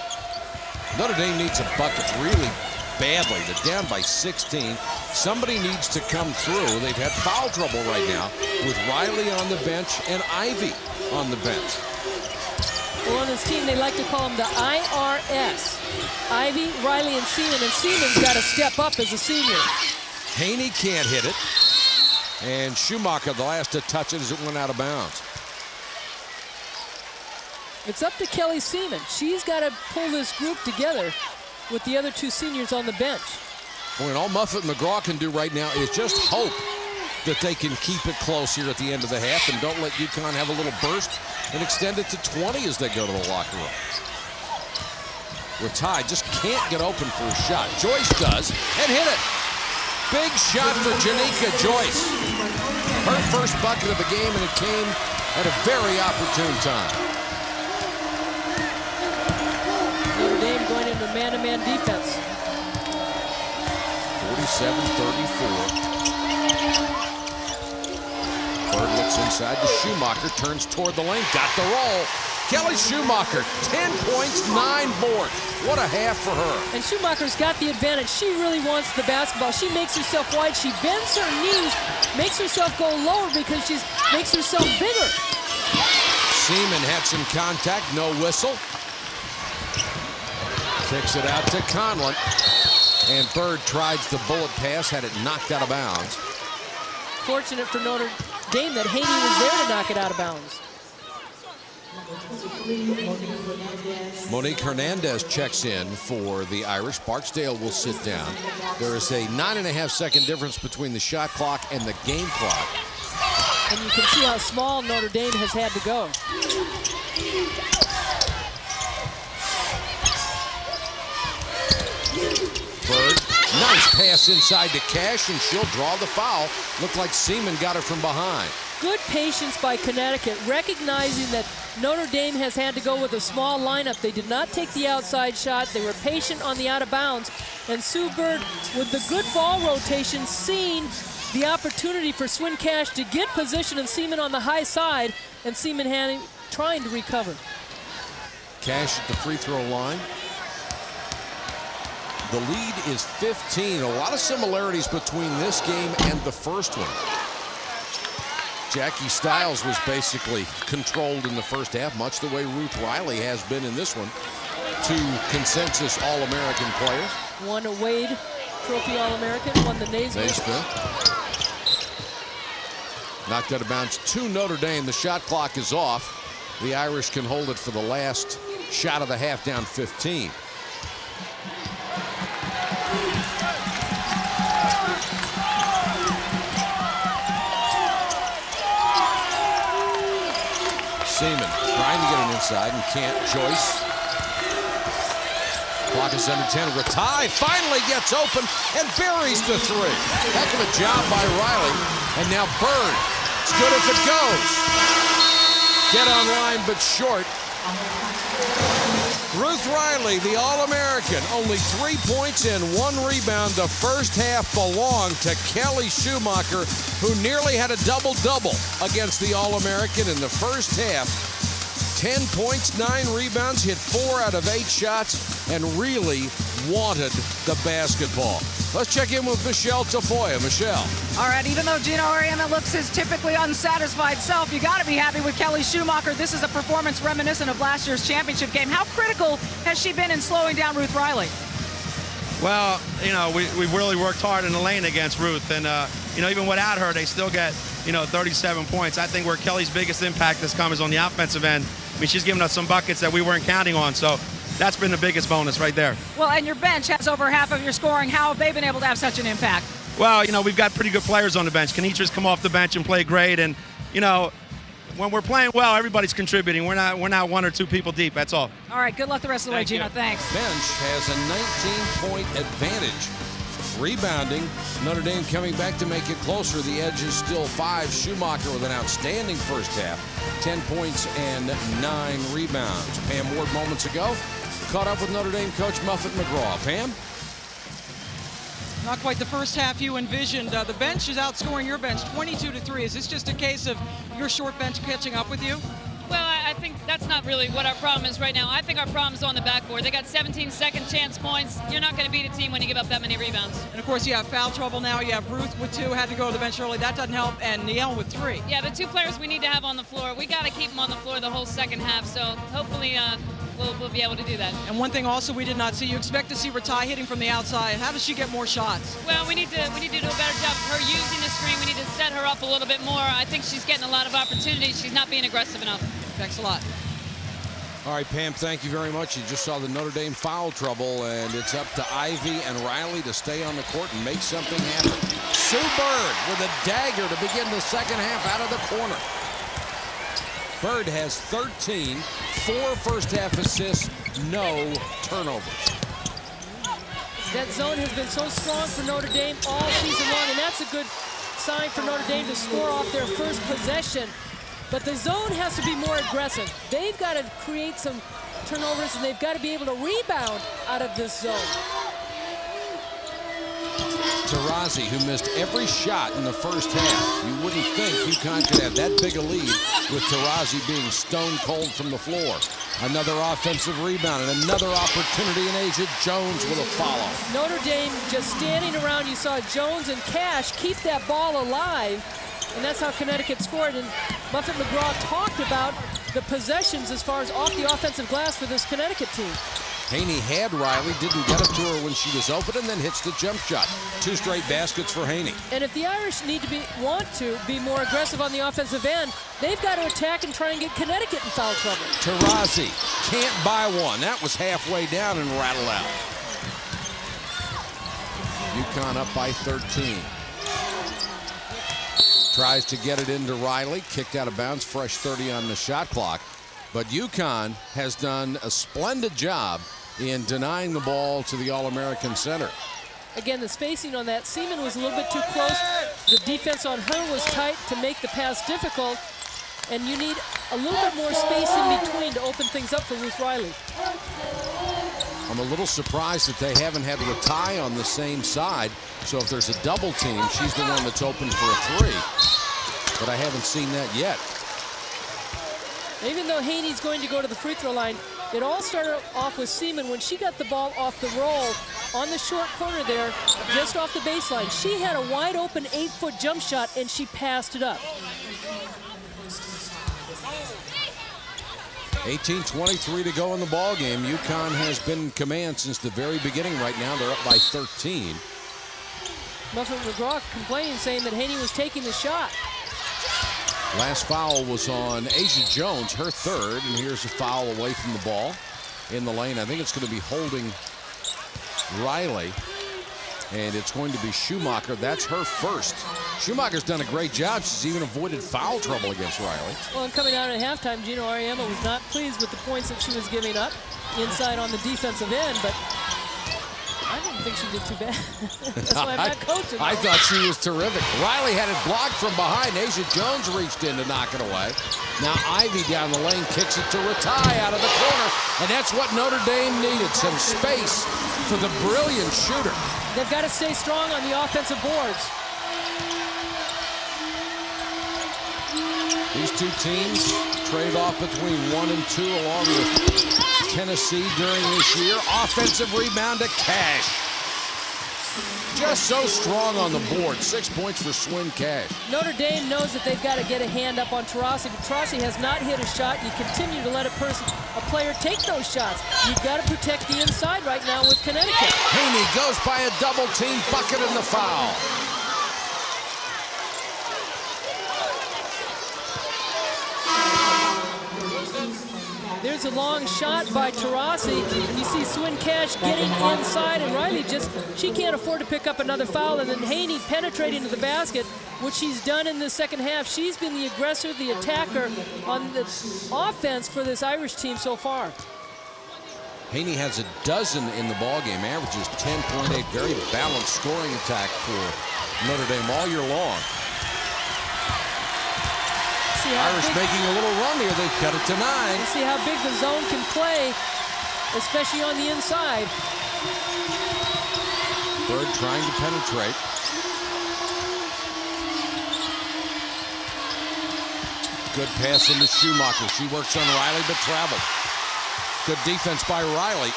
Speaker 7: Notre Dame needs a bucket really badly. They're down by 16. Somebody needs to come through. They've had foul trouble right now with Riley on the bench and Ivy on the bench.
Speaker 8: Well, on this team, they like to call them the IRS. Ivy, Riley, and Seaman. And Seaman's got to step up as a senior.
Speaker 7: Haney can't hit it. And Schumacher, the last to touch it as it went out of bounds.
Speaker 8: It's up to Kelly Seaman. She's got to pull this group together with the other 2 seniors on the bench.
Speaker 7: Boy, and all Muffet and McGraw can do right now is just hope that they can keep it close here at the end of the half and don't let UConn have a little burst and extend it to 20 as they go to the locker room. Ratai just can't get open for a shot. Joyce does and hit it. Big shot for Janika Joyce. Her first bucket of the game, and it came at a very opportune time.
Speaker 8: Notre Dame going into man-to-man defense.
Speaker 7: 47-34. Bird looks inside to Schumacher, turns toward the lane, got the roll. Kelly Schumacher, 10 points, 9 boards. What a half for her.
Speaker 8: And Schumacher's got the advantage. She really wants the basketball. She makes herself wide. She bends her knees, makes herself go lower because she makes herself bigger.
Speaker 7: Seaman had some contact, no whistle. Kicks it out to Conlon. And Bird tries the bullet pass, had it knocked out of bounds.
Speaker 8: Fortunate for Notre Dame that Haney was there to knock it out of bounds.
Speaker 7: Monique Hernandez checks in for the Irish. Barksdale will sit down. There is a 9.5-second difference between the shot clock and the game clock.
Speaker 8: And you can see how small Notre Dame has had to go.
Speaker 7: Bird, nice pass inside to Cash, and she'll draw the foul. Looked like Seaman got it from behind.
Speaker 8: Good patience by Connecticut, recognizing that Notre Dame has had to go with a small lineup. They did not take the outside shot. They were patient on the out of bounds. And Sue Bird, with the good ball rotation, seeing the opportunity for Swin Cash to get position and Seaman on the high side, and Seaman trying to recover.
Speaker 7: Cash at the free throw line. The lead is 15. A lot of similarities between this game and the first one. Jackie Stiles was basically controlled in the first half, much the way Ruth Riley has been in this one. 2 consensus All-American players.
Speaker 8: One a Wade Trophy All-American, one the Naismith.
Speaker 7: Knocked out of bounds to Notre Dame. The shot clock is off. The Irish can hold it for the last shot of the half, down 15. Seaman trying to get it inside and can't. Joyce. Clock is under 10. Ratai finally gets open and buries the three. Heck of a job by Riley. And now Bird. It's good if it goes. Get on line but short. Ruth Riley, the All-American, only 3 points and 1 rebound. The first half belonged to Kelly Schumacher, who nearly had a double-double against the All-American in the first half. 10 points, 9 rebounds, hit 4 out of 8 shots, and really wanted the basketball. Let's check in with Michelle Tafoya. Michelle.
Speaker 9: All right, even though Gino Ariema looks his typically unsatisfied self, you got to be happy with Kelly Schumacher. This is a performance reminiscent of last year's championship game. How critical has she been in slowing down Ruth Riley?
Speaker 11: Well, you know, we've really worked hard in the lane against Ruth, and you know, even without her, they still get, you know, 37 points. I think where Kelly's biggest impact has come is on the offensive end. I mean, she's given us some buckets that we weren't counting on, so that's been the biggest bonus right there.
Speaker 9: Well, and your bench has over half of your scoring. How have they been able to have such an impact?
Speaker 11: Well, you know, we've got pretty good players on the bench. Kanitra's come off the bench and play great, and, you know, when we're playing well, everybody's contributing. We're not 1 or 2 people deep, that's all.
Speaker 9: All right, good luck the rest of the way, Gino. Thanks.
Speaker 7: Bench has a 19-point advantage. Rebounding, Notre Dame coming back to make it closer. The edge is still 5. Schumacher with an outstanding first half. 10 points and 9 rebounds. Pam Ward moments ago caught up with Notre Dame coach Muffet McGraw. Pam?
Speaker 10: Not quite the first half you envisioned. The bench is outscoring your bench 22-3. Is this just a case of your short bench catching up with you?
Speaker 12: Well, I think that's not really what our problem is right now. I think our problem is on the backboard. They got 17 second chance points. You're not going to beat a team when you give up that many rebounds.
Speaker 10: And, of course, you have foul trouble now. You have Ruth with 2, had to go to the bench early. That doesn't help. And Niele with 3.
Speaker 12: Yeah, the 2 players we need to have on the floor, we got to keep them on the floor the whole second half. So hopefully we'll be able to do that.
Speaker 10: And one thing also we did not see, you expect to see Ratai hitting from the outside. How does she get more shots?
Speaker 12: Well, we need to do a better job of her using the screen. We need to set her up a little bit more. I think she's getting a lot of opportunities. She's not being aggressive enough.
Speaker 10: Thanks a lot.
Speaker 7: All right, Pam, thank you very much. You just saw the Notre Dame foul trouble, and it's up to Ivy and Riley to stay on the court and make something happen. Sue Bird with a dagger to begin the second half out of the corner. Bird has 13, 4 first-half assists, no turnovers.
Speaker 8: That zone has been so strong for Notre Dame all season long, and that's a good sign for Notre Dame to score off their first possession. But the zone has to be more aggressive. They've got to create some turnovers, and they've got to be able to rebound out of this zone.
Speaker 7: Taurasi, who missed every shot in the first half. You wouldn't think UConn could have that big a lead with Taurasi being stone cold from the floor. Another offensive rebound and another opportunity, and Asia Jones with a follow.
Speaker 8: Notre Dame just standing around. You saw Jones and Cash keep that ball alive, and that's how Connecticut scored. And Muffet McGraw talked about the possessions as far as off the offensive glass for this Connecticut team.
Speaker 7: Haney had Riley, didn't get it to her when she was open, and then hits the jump shot. 2 straight baskets for Haney.
Speaker 8: And if the Irish want to be more aggressive on the offensive end, they've got to attack and try and get Connecticut in foul trouble.
Speaker 7: Taurasi can't buy one. That was halfway down and rattled out. UConn up by 13. Tries to get it into Riley, kicked out of bounds, fresh 30 on the shot clock. But UConn has done a splendid job in denying the ball to the All-American center.
Speaker 8: Again, the spacing on that, Seaman was a little bit too close. The defense on her was tight to make the pass difficult. And you need a little bit more space in between to open things up for Ruth Riley.
Speaker 7: I'm a little surprised that they haven't had Ratai on the same side. So if there's a double team, she's the one that's open for a 3. But I haven't seen that yet.
Speaker 8: Even though Haney's going to go to the free throw line, it all started off with Seaman when she got the ball off the roll on the short corner there, just off the baseline. She had a wide open 8-foot jump shot, and she passed it up.
Speaker 7: 18:23 to go in the ball game. UConn has been in command since the very beginning. Right now, they're up by 13.
Speaker 8: Muffet McGraw complaining, saying that Haney was taking the shot.
Speaker 7: Last foul was on Asia Jones, her 3rd, and here's a foul away from the ball in the lane. I think it's going to be holding Riley. And it's going to be Schumacher. That's her first. Schumacher's done a great job. She's even avoided foul trouble against Riley.
Speaker 8: Well, and coming out at halftime, Gino Auriemma was not pleased with the points that she was giving up inside on the defensive end, but I didn't think she did too bad. That's why I'm not coaching.
Speaker 7: I thought she was terrific. Riley had it blocked from behind. Asia Jones reached in to knock it away. Now Ivy down the lane kicks it to Ratai out of the corner. And that's what Notre Dame needed, some space for the brilliant shooter.
Speaker 8: They've got to stay strong on the offensive boards.
Speaker 7: These two teams trade off between 1 and 2 along with Tennessee during this year. Offensive rebound to Cash. Just so strong on the board. 6 points for Swin Cash.
Speaker 8: Notre Dame knows that they've got to get a hand up on Taurasi, but Taurasi has not hit a shot. You continue to let a player take those shots. You've got to protect the inside right now with Connecticut.
Speaker 7: Haney goes by a double team, bucket and the foul.
Speaker 8: There's a long shot by Taurasi, and you see Swin Cash getting inside, and Riley she can't afford to pick up another foul, and then Haney penetrating to the basket, which she's done in the second half. She's been the aggressor, the attacker on the offense for this Irish team so far.
Speaker 7: Haney has a dozen in the ballgame, averages 10.8. Very balanced scoring attack for Notre Dame all year long. Irish making a little run here. They've cut it to 9.
Speaker 8: See how big the zone can play, especially on the inside.
Speaker 7: Bird trying to penetrate. Good pass into Schumacher. She works on Riley, but traveled. Good defense by Riley.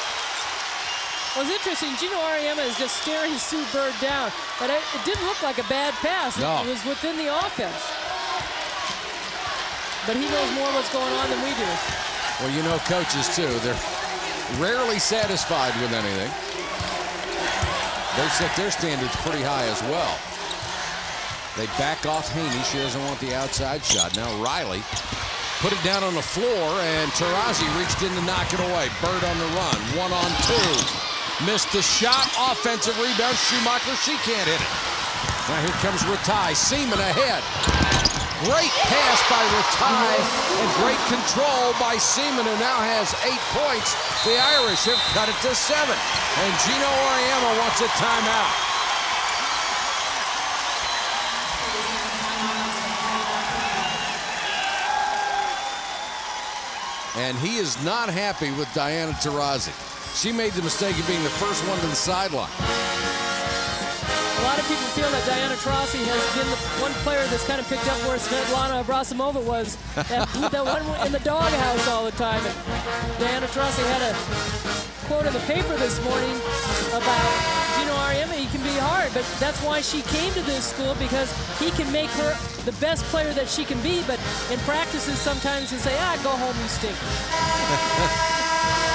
Speaker 8: Well, it's interesting. Gino Auriemma is just staring Sue Bird down, but it didn't look like a bad pass.
Speaker 7: No.
Speaker 8: It was within the offense. But he knows more what's going on than we do.
Speaker 7: Well, you know coaches, too. They're rarely satisfied with anything. They set their standards pretty high as well. They back off Haney. She doesn't want the outside shot. Now Riley put it down on the floor, and Taurasi reached in to knock it away. Bird on the run. 1-on-2. Missed the shot. Offensive rebound. Schumacher, she can't hit it. Now here comes Ratai. Seaman ahead. Great pass by Ratai and great control by Seaman, who now has 8 points. The Irish have cut it to 7. And Gino Auriemma wants a timeout. And he is not happy with Diana Taurasi. She made the mistake of being the first one to the sideline.
Speaker 8: A lot of people feel that Diana Taurasi has been the one player that's kind of picked up where Svetlana Abrasimova was. That one in the doghouse all the time. And Diana Taurasi had a quote in the paper this morning about Gino Auriemma. He can be hard, but that's why she came to this school, because he can make her the best player that she can be. But in practices, sometimes he say, go home, you stink.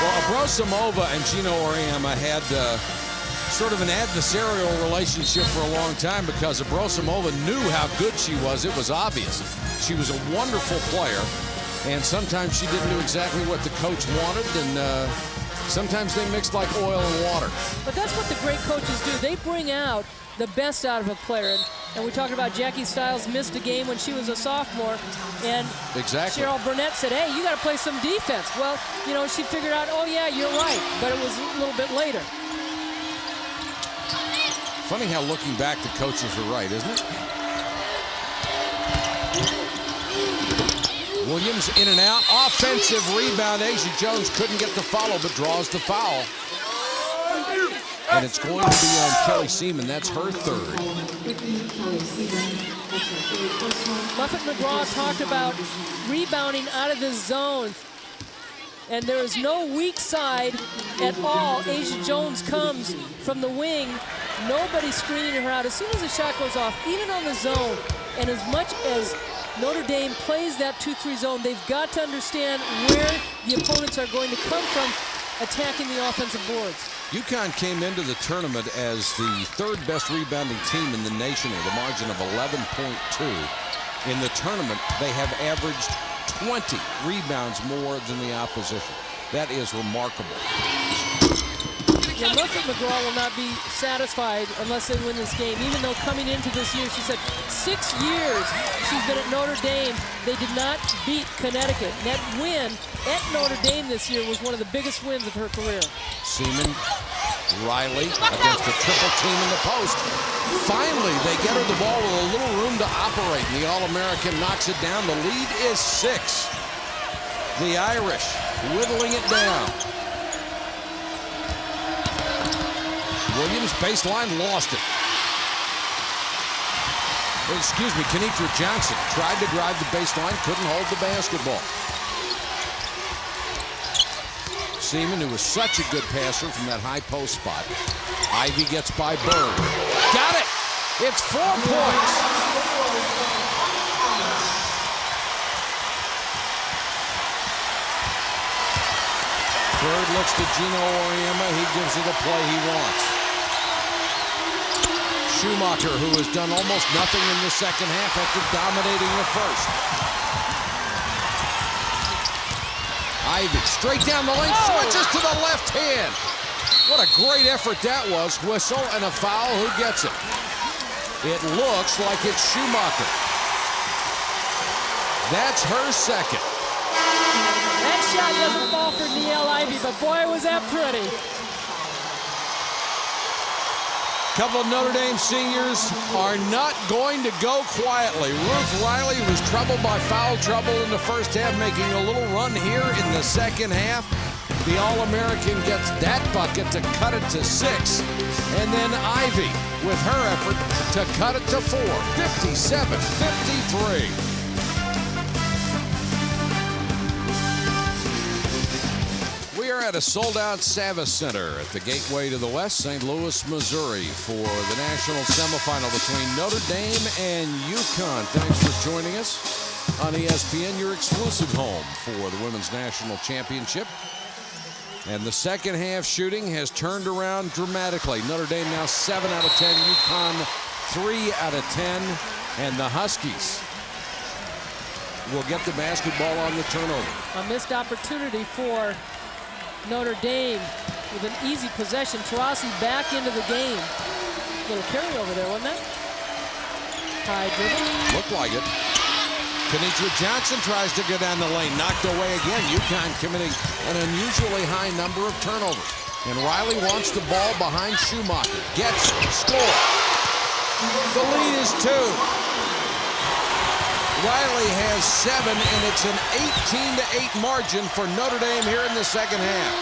Speaker 7: Well, Abrasimova and Gino Auriemma had sort of an adversarial relationship for a long time, because Abrasimova knew how good she was. It was obvious. She was a wonderful player, and sometimes she didn't do exactly what the coach wanted, and sometimes they mixed like oil and water.
Speaker 8: But that's what the great coaches do. They bring out the best out of a player. And we talked about Jackie Stiles missed a game when she was a sophomore, and
Speaker 7: exactly.
Speaker 8: Cheryl Burnett said, hey, you got to play some defense. Well, you know, she figured out, oh, yeah, you're right, but it was a little bit later.
Speaker 7: Funny how looking back the coaches are right, isn't it? Williams in and out. Offensive rebound. Asia Jones couldn't get the follow, but draws the foul. And it's going to be on Kelly Seaman. That's her third.
Speaker 8: Muffet McGraw talked about rebounding out of the zone. And there is no weak side at all. Asia Jones comes from the wing. Nobody screening her out. As soon as the shot goes off, even on the zone, and as much as Notre Dame plays that 2-3 zone, they've got to understand where the opponents are going to come from attacking the offensive boards.
Speaker 7: UConn came into the tournament as the third best rebounding team in the nation with a margin of 11.2. In the tournament, they have averaged 20 rebounds more than the opposition. That is remarkable.
Speaker 8: Yeah, Murphy McGraw will not be satisfied unless they win this game, even though coming into this year, she said 6 years she's been at Notre Dame, they did not beat Connecticut. And that win at Notre Dame this year was one of the biggest wins of her career.
Speaker 7: Seaman, Riley against a triple team in the post. Finally, they get her the ball with a little room to operate, and the All-American knocks it down. The lead is 6. The Irish whittling it down. Williams baseline, lost it. Excuse me, Kenitra Johnson tried to drive the baseline, couldn't hold the basketball. Seaman, who was such a good passer from that high post spot. Ivy gets by Bird. Got it! It's 4 points. Bird looks to Gino Auriemma. He gives her the play he wants. Schumacher, who has done almost nothing in the second half after dominating the first. Ivy straight down the lane, switches to the left hand. What a great effort that was. Whistle and a foul. Who gets it? It looks like it's Schumacher. That's her second.
Speaker 8: That shot doesn't fall for Niele Ivey, but boy, was that pretty.
Speaker 7: Couple of Notre Dame seniors are not going to go quietly. Ruth Riley was troubled by foul trouble in the first half, making a little run here in the second half. The All-American gets that bucket to cut it to 6. And then Ivy with her effort to cut it to 4. 57-53. We are at a sold-out Savas Center at the gateway to the West, St. Louis, Missouri, for the national semifinal between Notre Dame and UConn. Thanks for joining us on ESPN, your exclusive home for the Women's National Championship. And the second half shooting has turned around dramatically. Notre Dame now 7 out of 10, UConn 3 out of 10, and the Huskies will get the basketball on the turnover.
Speaker 8: A missed opportunity for Notre Dame with an easy possession. Taurasi back into the game. Little carryover there, wasn't that? High dribble.
Speaker 7: Looked like it. Kenitra Johnson tries to go down the lane. Knocked away again. UConn committing an unusually high number of turnovers. And Riley wants the ball behind Schumacher. Gets it. Score. The lead is 2. Riley has 7, and it's an 18-8 margin for Notre Dame here in the second half.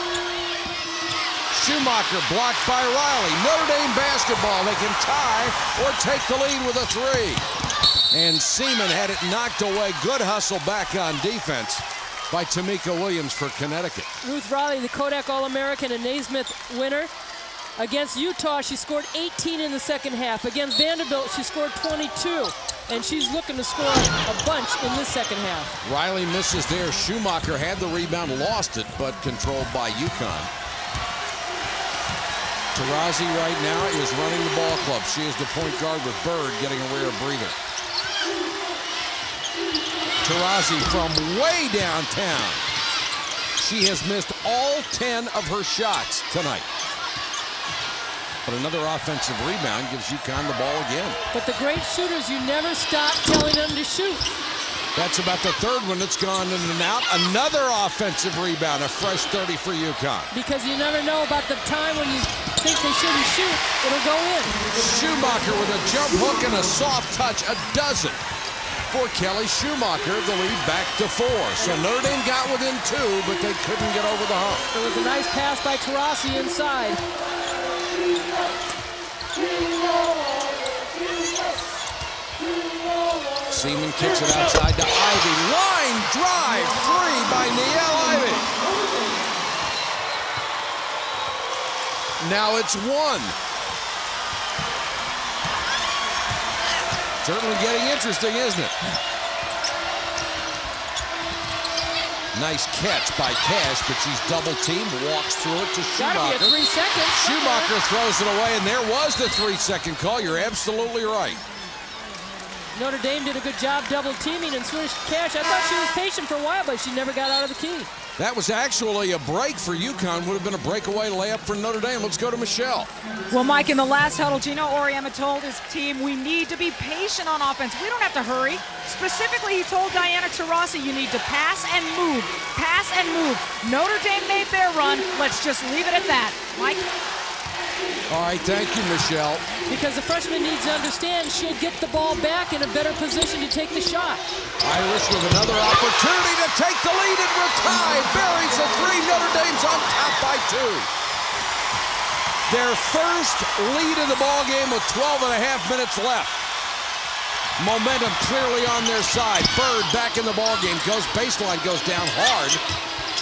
Speaker 7: Schumacher blocked by Riley. Notre Dame basketball. They can tie or take the lead with a 3. And Seaman had it knocked away. Good hustle back on defense by Tamika Williams for Connecticut.
Speaker 8: Ruth Riley, the Kodak All-American and Naismith winner. Against Utah, she scored 18 in the second half. Against Vanderbilt, she scored 22. And she's looking to score a bunch in this second half.
Speaker 7: Riley misses there. Schumacher had the rebound, lost it, but controlled by UConn. Taurasi right now is running the ball club. She is the point guard with Bird getting a rear breather. Taurasi from way downtown. She has missed all 10 of her shots tonight. But another offensive rebound gives UConn the ball again.
Speaker 8: But the great shooters, you never stop telling them to shoot.
Speaker 7: That's about the third one that's gone in and out. Another offensive rebound, a fresh 30 for UConn.
Speaker 8: Because you never know about the time when you think they shouldn't shoot, it'll go in.
Speaker 7: Schumacher with a jump hook and a soft touch, a dozen for Kelly Schumacher. The lead back to 4. So Notre Dame got within 2, but they couldn't get over the hump.
Speaker 8: It was a nice pass by Taurasi inside.
Speaker 7: Seaman kicks it outside to Ivy. Line drive, 3 by Niele Ivey. Now it's 1. Certainly getting interesting, isn't it? Nice catch by Cash, but she's double-teamed, walks through it to Schumacher.
Speaker 8: Gotta be a 3 seconds.
Speaker 7: Schumacher throws it away, and there was the 3-second call. You're absolutely right.
Speaker 8: Notre Dame did a good job double teaming and switched Cash. I thought she was patient for a while, but she never got out of the key.
Speaker 7: That was actually a break for UConn. Would have been a breakaway layup for Notre Dame. Let's go to Michelle.
Speaker 9: Well, Mike, in the last huddle, Gino Auriemma told his team, we need to be patient on offense. We don't have to hurry. Specifically, he told Diana Taurasi, you need to pass and move. Pass and move. Notre Dame made their run. Let's just leave it at that. Mike?
Speaker 7: All right, thank you, Michelle.
Speaker 8: Because the freshman needs to understand she'll get the ball back in a better position to take the shot.
Speaker 7: Irish with another opportunity to take the lead and Ratai buries a three. Notre Dame's on top by 2. Their first lead of the ball game with 12 and a half minutes left. Momentum clearly on their side. Bird back in the ball game. Goes baseline, goes down hard.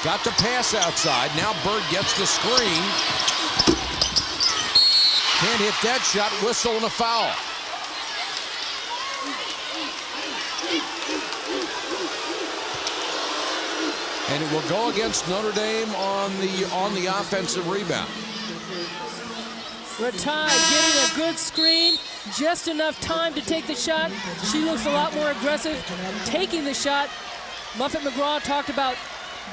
Speaker 7: Got the pass outside. Now Bird gets the screen. Can't hit that shot. Whistle and a foul. And it will go against Notre Dame on the offensive rebound.
Speaker 8: Ratai getting a good screen, just enough time to take the shot. She looks a lot more aggressive taking the shot. Muffet McGraw talked about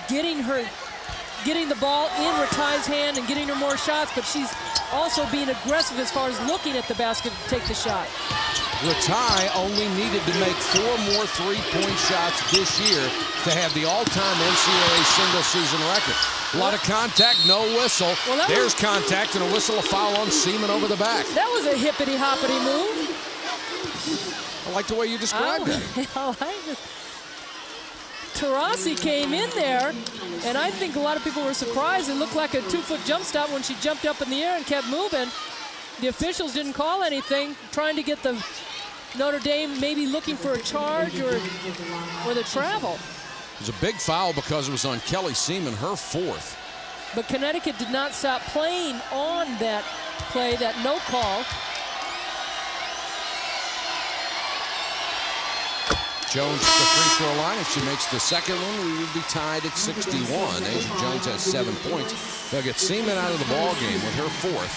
Speaker 8: getting the ball in Ratai's hand and getting her more shots, but she's also being aggressive as far as looking at the basket to take the shot.
Speaker 7: Ratai only needed to make 4 more three-point shots this year to have the all-time NCAA single-season record. A lot of contact, no whistle. Well, there's contact and a whistle, a foul on Seaman over the back.
Speaker 8: That was a hippity-hoppity move.
Speaker 7: I like the way you described it.
Speaker 8: I like it. Taurasi came in there, and I think a lot of people were surprised. It looked like a 2-foot jump stop when she jumped up in the air and kept moving. The officials didn't call anything, trying to get the Notre Dame maybe looking for a charge or the travel.
Speaker 7: It was a big foul because it was on Kelly Seaman, her 4th.
Speaker 8: But Connecticut did not stop playing on that play, that no call.
Speaker 7: Jones to the free throw line. If she makes the second one, we would be tied at 61. Asia Jones has 7 points. They'll get Seaman out of the ball game with her 4th.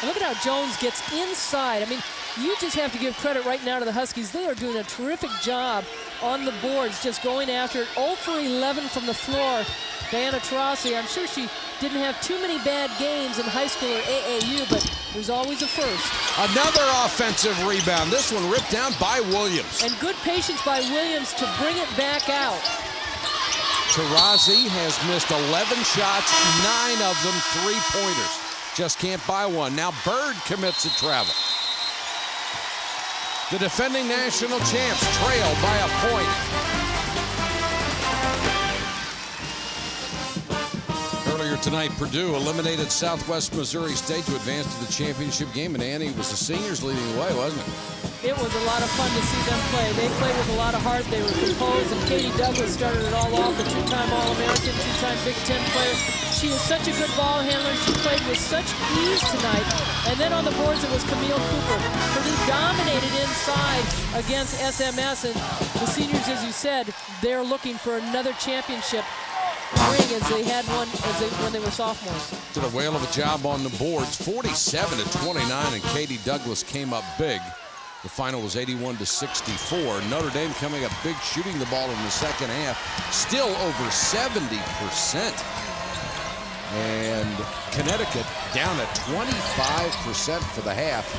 Speaker 8: And look at how Jones gets inside. I mean, you just have to give credit right now to the Huskies. They are doing a terrific job on the boards, just going after it. 0 for 11 from the floor. Diana Taurasi, I'm sure she didn't have too many bad games in high school or AAU, but there's always a first.
Speaker 7: Another offensive rebound. This one ripped down by Williams.
Speaker 8: And good patience by Williams to bring it back out.
Speaker 7: Taurasi has missed 11 shots, 9 of them three-pointers. Just can't buy one. Now Bird commits a travel. The defending national champs trail by a point. Earlier tonight, Purdue eliminated Southwest Missouri State to advance to the championship game, and Annie, was the seniors leading the way, wasn't it?
Speaker 8: It was a lot of fun to see them play. They played with a lot of heart. They were composed, and Katie Douglas started it all off, the 2-time All-American, 2-time Big Ten player. She is such a good ball handler. She played with such ease tonight. And then on the boards, it was Camille Cooper. Purdue dominated inside against SMS, and the seniors, as you said, they're looking for another championship ring as they had one when they were sophomores.
Speaker 7: Did a whale of a job on the boards, 47-29, and Katie Douglas came up big. The final was 81-64. Notre Dame coming up big, shooting the ball in the second half, still over 70%. And Connecticut down at 25% for the half.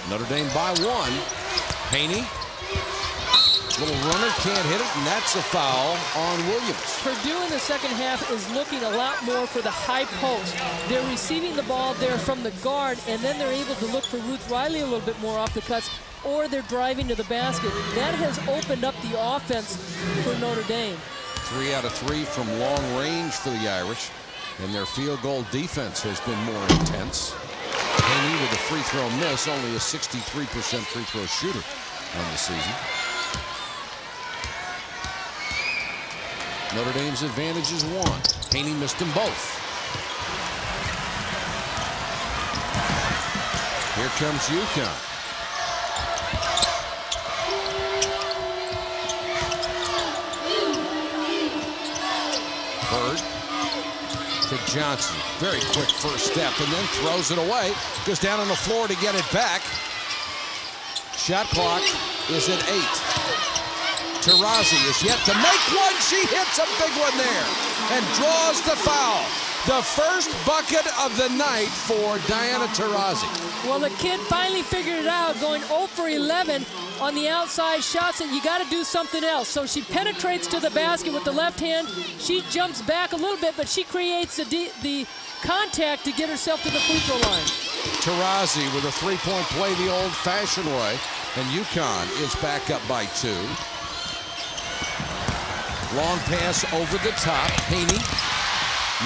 Speaker 7: Notre Dame by 1. Haney, little runner, can't hit it, and that's a foul on Williams.
Speaker 8: Purdue in the second half is looking a lot more for the high post. They're receiving the ball there from the guard, and then they're able to look for Ruth Riley a little bit more off the cuts, or they're driving to the basket. That has opened up the offense for Notre Dame.
Speaker 7: 3 out of 3 from long range for the Irish, and their field goal defense has been more intense. Haney with a free throw miss, only a 63% free throw shooter on the season. Notre Dame's advantage is 1. Haney missed them both. Here comes UConn. Bird to Johnson. Very quick first step, and then throws it away. Goes down on the floor to get it back. Shot clock is at 8. Taurasi is yet to make one. She hits a big one there and draws the foul. The first bucket of the night for Diana Taurasi.
Speaker 8: Well, the kid finally figured it out, going 0 for 11 on the outside shots, and you got to do something else. So she penetrates to the basket with the left hand. She jumps back a little bit, but she creates the contact to get herself to the free throw line.
Speaker 7: Taurasi with a three-point play the old-fashioned way, and UConn is back up by 2. Long pass over the top. Haney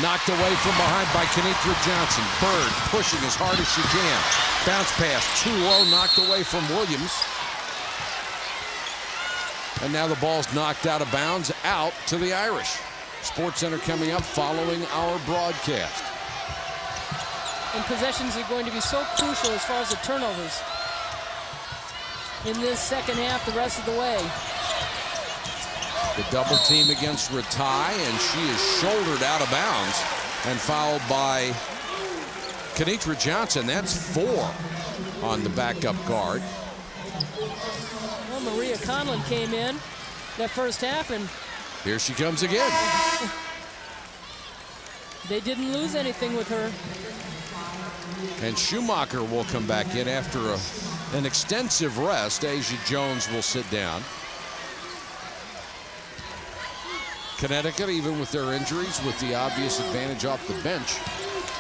Speaker 7: knocked away from behind by Kenitra Johnson. Bird pushing as hard as she can. Bounce pass too low, knocked away from Williams. And now the ball's knocked out of bounds, out to the Irish. SportsCenter coming up following our broadcast.
Speaker 8: And possessions are going to be so crucial as far as the turnovers in this second half the rest of the way.
Speaker 7: The double team against Ratai, and she is shouldered out of bounds and fouled by Kenitra Johnson. That's 4 on the backup guard.
Speaker 8: Well, Maria Conlon came in that first half, and
Speaker 7: here she comes again.
Speaker 8: They didn't lose anything with her.
Speaker 7: And Schumacher will come back in after an extensive rest. Asia Jones will sit down. Connecticut, even with their injuries, with the obvious advantage off the bench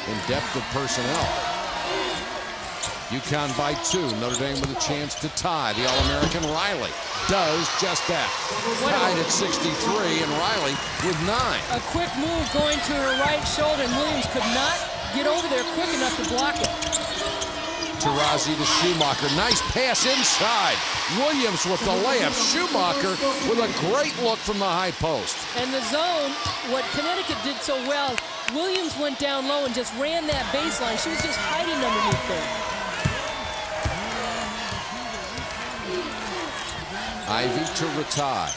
Speaker 7: in depth of personnel. UConn by 2. Notre Dame with a chance to tie. The All-American Riley does just that. Tied at 63, and Riley with 9.
Speaker 8: A quick move going to her right shoulder, and Williams could not get over there quick enough to block it.
Speaker 7: Taurasi to Schumacher. Nice pass inside. Williams with the layup. Schumacher with a great look from the high post.
Speaker 8: And the zone, what Connecticut did so well, Williams went down low and just ran that baseline. She was just hiding underneath there.
Speaker 7: Ivy to Ratai.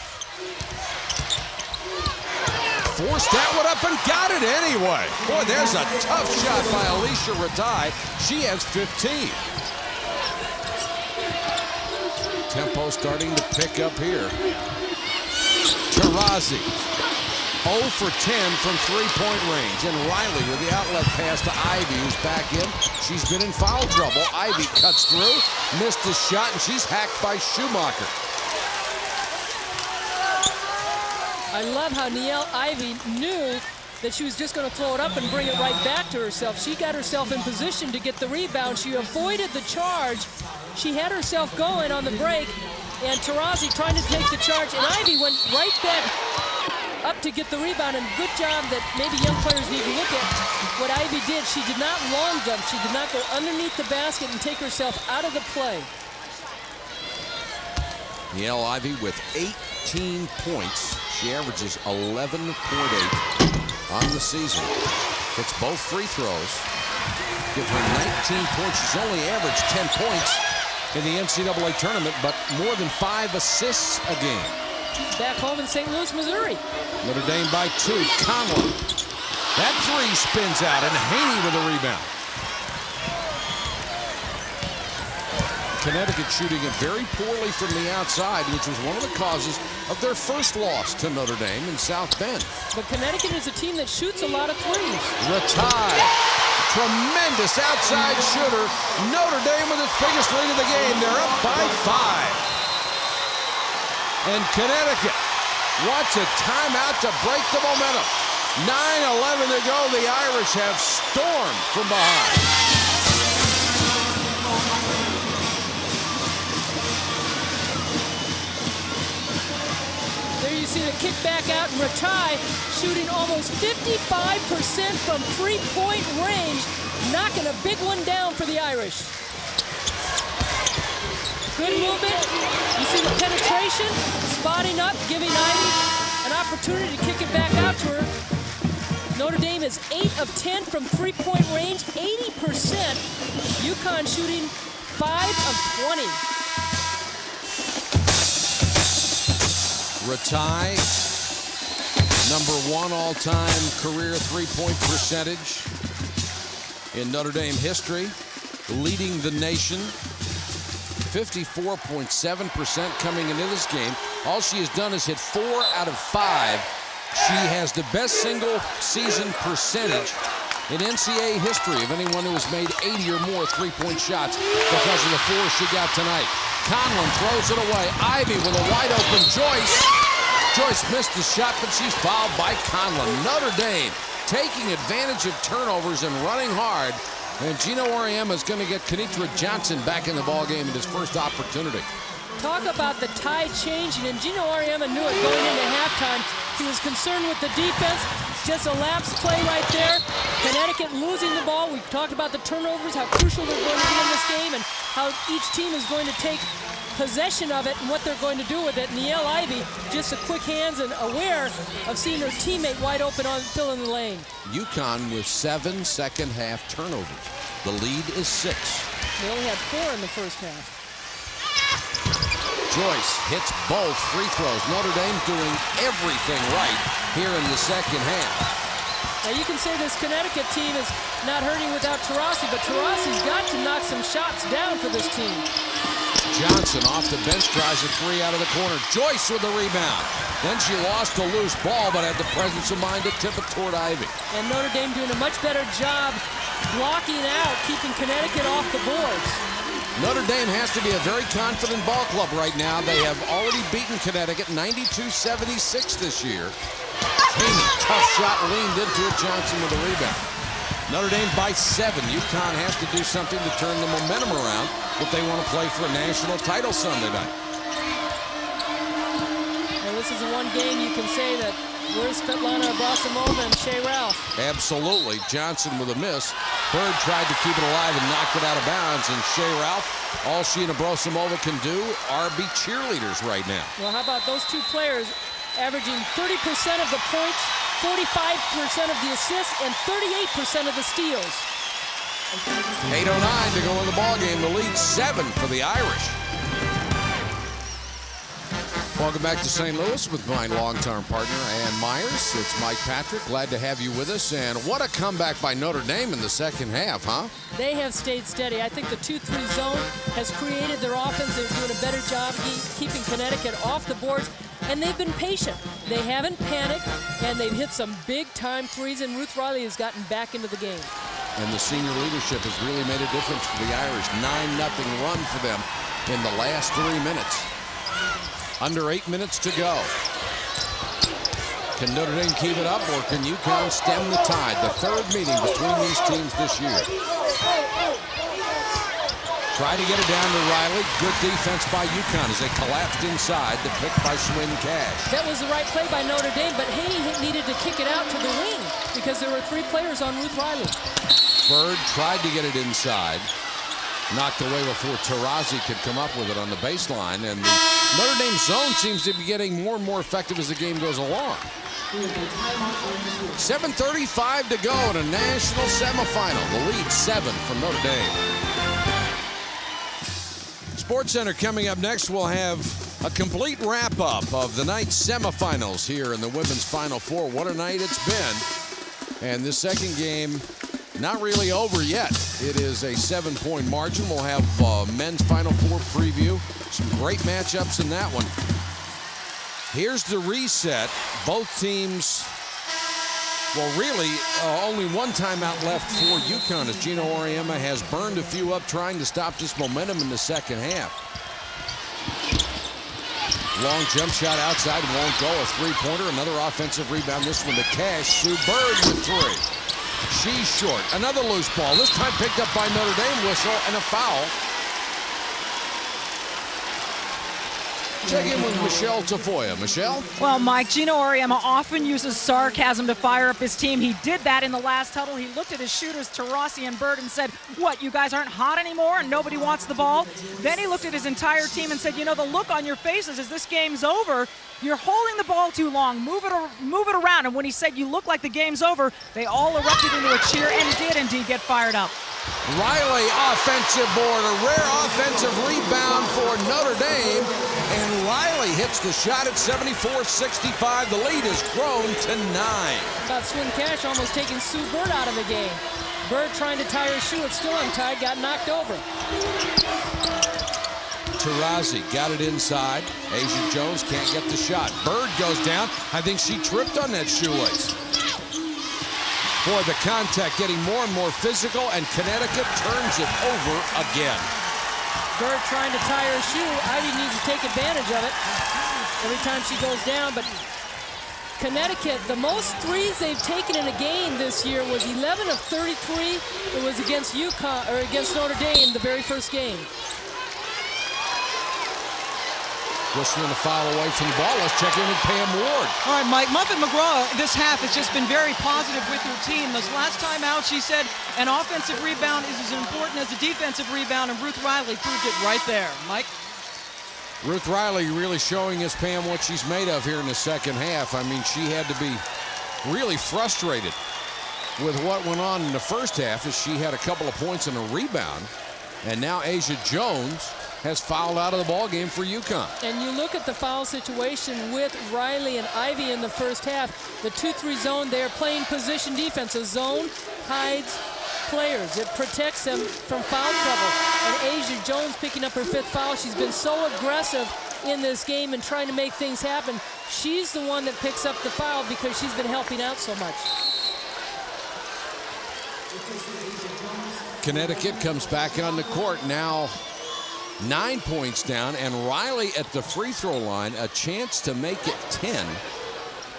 Speaker 7: Forced that one up and got it anyway. Boy, there's a tough shot by Alicia Ratai. She has 15. Tempo starting to pick up here. Taurasi, 0 for 10 from three-point range. And Riley with the outlet pass to Ivy, who's back in. She's been in foul trouble. Ivy cuts through, missed the shot, and she's hacked by Schumacher.
Speaker 8: I love how Niele Ivy knew that she was just going to throw it up and bring it right back to herself. She got herself in position to get the rebound. She avoided the charge. She had herself going on the break, and Taurasi trying to take the charge, and Ivy went right back up to get the rebound. And good job that maybe young players need to look at what Ivy did. She did not long jump. She did not go underneath the basket and take herself out of the play.
Speaker 7: Niele Ivy with 18 points. She averages 11.8 on the season. Hits both free throws. Give her 19 points. She's only averaged 10 points in the NCAA tournament, but more than 5 assists a game.
Speaker 8: She's back home in St. Louis, Missouri.
Speaker 7: Notre Dame by 2. Conlon. That 3 spins out, and Haney with a rebound. Connecticut shooting it very poorly from the outside, which was one of the causes of their first loss to Notre Dame in South Bend.
Speaker 8: But Connecticut is a team that shoots a lot of threes.
Speaker 7: Ratai, tremendous outside shooter. Notre Dame with its biggest lead of the game. They're up by 5. And Connecticut wants a timeout to break the momentum. 9:11 to go. The Irish have stormed from behind.
Speaker 8: You see the kick back out, and Ratai shooting almost 55% from three-point range, knocking a big one down for the Irish. Good movement. You see the penetration, spotting up, giving Ivy an opportunity to kick it back out to her. Notre Dame is 8 of 10 from three-point range, 80%. UConn shooting 5 of 20.
Speaker 7: Ratai, #1 all-time career three-point percentage in Notre Dame history, leading the nation 54.7% coming into this game. All she has done is hit 4 out of 5. She has the best single season percentage in NCAA history of anyone who has made 80 or more three-point shots because of the 4 she got tonight. Conlon throws it away. Ivy with a wide-open Joyce. Joyce missed the shot, but she's fouled by Conlon. Notre Dame taking advantage of turnovers and running hard. And Gino Auriemma is going to get Kenitra Johnson back in the ballgame in his first opportunity.
Speaker 8: Talk about the tide changing, and Gino Auriemma knew it going into halftime. He was concerned with the defense. Just a lapse play right there. Connecticut losing the ball. We talked about the turnovers, how crucial they're going to be in this game, and how each team is going to take possession of it and what they're going to do with it. Niele Ivey, just a quick hands and aware of seeing her teammate wide open on filling the lane.
Speaker 7: UConn with 7 second-half turnovers. The lead is 6.
Speaker 8: They only had 4 in the first half.
Speaker 7: Joyce hits both free throws. Notre Dame doing everything right here in the second half.
Speaker 8: Now you can say this Connecticut team is not hurting without Taurasi, but Taurasi's got to knock some shots down for this team.
Speaker 7: Johnson off the bench tries a 3 out of the corner. Joyce with the rebound. Then she lost a loose ball, but had the presence of mind to tip it toward Ivy.
Speaker 8: And Notre Dame doing a much better job blocking out, keeping Connecticut off the boards.
Speaker 7: Notre Dame has to be a very confident ball club right now. They have already beaten Connecticut 92-76 this year. Haney, tough shot, leaned into it. Johnson with the rebound. Notre Dame by 7. UConn has to do something to turn the momentum around if they want to play for a national title Sunday night.
Speaker 8: And this is the one game you can say that where's Svetlana Abrasamova and Shea Ralph?
Speaker 7: Absolutely. Johnson with a miss. Bird tried to keep it alive and knocked it out of bounds. And Shea Ralph, all she and Abrasamova can do are be cheerleaders right now.
Speaker 8: Well, how about those two players averaging 30% of the points, 45% of the assists, and 38% of the steals.
Speaker 7: 8:09 to go in the ballgame. The lead 7 for the Irish. Welcome back to St. Louis with my longtime partner, Ann Myers. It's Mike Patrick. Glad to have you with us. And what a comeback by Notre Dame in the second half, huh?
Speaker 8: They have stayed steady. I think the 2-3 zone has created their offense. They're doing a better job keeping Connecticut off the boards. And they've been patient. They haven't panicked, and they've hit some big-time threes, and Ruth Riley has gotten back into the game.
Speaker 7: And the senior leadership has really made a difference for the Irish. 9-0 run for them in the last 3 minutes. Under 8 minutes to go. Can Notre Dame keep it up, or can UConn stem the tide? The third meeting between these teams this year. Try to get it down to Riley. Good defense by UConn as they collapsed inside. The pick by Swin Cash.
Speaker 8: That was the right play by Notre Dame, but Haney needed to kick it out to the wing because there were 3 players on Ruth Riley.
Speaker 7: Bird tried to get it inside. Knocked away before Taurasi could come up with it on the baseline. And the Notre Dame zone seems to be getting more and more effective as the game goes along. 7:35 to go in a national semifinal. The lead 7 for Notre Dame. SportsCenter coming up next. We'll have a complete wrap-up of the night's semifinals here in the women's Final Four. What a night it's been. And this second game, not really over yet. It is a 7-point margin. We'll have men's Final Four preview. Some great matchups in that one. Here's the reset. Both teams, well, really, only one timeout left for UConn as Gino Auriemma has burned a few up trying to stop this momentum in the second half. Long jump shot outside, won't go. A 3-pointer, another offensive rebound. This one to Cash. Sue Bird with 3. She's short. Another loose ball. This time picked up by Notre Dame. Whistle and a foul. Check in with Michelle Tafoya. Michelle?
Speaker 9: Well, Mike, Gino Auriemma often uses sarcasm to fire up his team. He did that in the last huddle. He looked at his shooters, Taurasi and Bird, and said, what, you guys aren't hot anymore and nobody wants the ball? Then he looked at his entire team and said, you know, the look on your faces as this game's over, you're holding the ball too long. Move it around. And when he said, you look like the game's over, they all erupted into a cheer and did indeed get fired up.
Speaker 7: Riley, offensive board, a rare offensive rebound for Notre Dame. And Riley hits the shot at 74-65. The lead has grown to 9.
Speaker 8: About Swin Cash almost taking Sue Bird out of the game. Bird trying to tie her shoe. It's still untied. Got knocked over.
Speaker 7: Taurasi got it inside. Asia Jones can't get the shot. Bird goes down. I think she tripped on that shoelace. Boy, the contact getting more and more physical, and Connecticut turns it over again.
Speaker 8: Bird trying to tie her shoe. Ivy needs to take advantage of it every time she goes down. But Connecticut, the most threes they've taken in a game this year was 11 of 33. It was against UConn, or against Notre Dame, the very first game.
Speaker 7: Whistling the foul away from the ball. Let's check in with Pam Ward.
Speaker 10: All right, Mike, Muffet McGraw this half has just been very positive with her team. This last time out, she said an offensive rebound is as important as a defensive rebound, and Ruth Riley proved it right there. Mike?
Speaker 7: Ruth Riley really showing us, Pam, what she's made of here in the second half. I mean, she had to be really frustrated with what went on in the first half, as she had a couple of points and a rebound. And now Asia Jones has fouled out of the ball game for UConn.
Speaker 8: And you look at the foul situation with Riley and Ivy in the first half. The 2-3 zone, they are playing position defense. A zone hides players. It protects them from foul trouble. And Asia Jones picking up her 5th foul. She's been so aggressive in this game and trying to make things happen. She's the one that picks up the foul because she's been helping out so much.
Speaker 7: Connecticut comes back on the court now. 9 points down, and Riley at the free throw line, a chance to make it 10.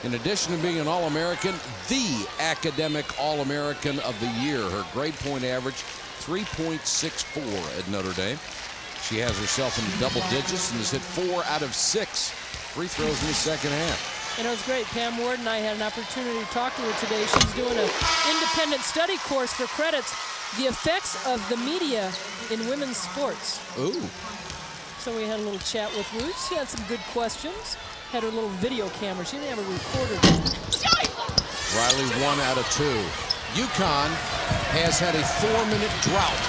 Speaker 7: In addition to being an All-American, the academic All-American of the year. Her grade point average, 3.64 at Notre Dame. She has herself in double digits and has hit 4 out of 6 free throws in the second half.
Speaker 8: And it was great. Pam Ward and I had an opportunity to talk to her today. She's doing an independent study course for credits. The effects of the media in women's sports.
Speaker 7: Ooh.
Speaker 8: So we had a little chat with Ruth. She had some good questions. Had her little video camera. She didn't have a recorder.
Speaker 7: Riley 1 out of 2. UConn has had a 4-minute drought.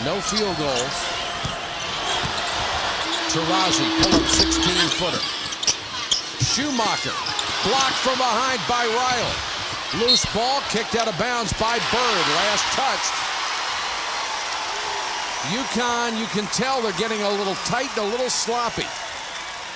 Speaker 7: No field goals. Taurasi pull up 16-footer. Schumacher blocked from behind by Riley. Loose ball kicked out of bounds by Bird. Last touched. UConn, you can tell they're getting a little tight and a little sloppy.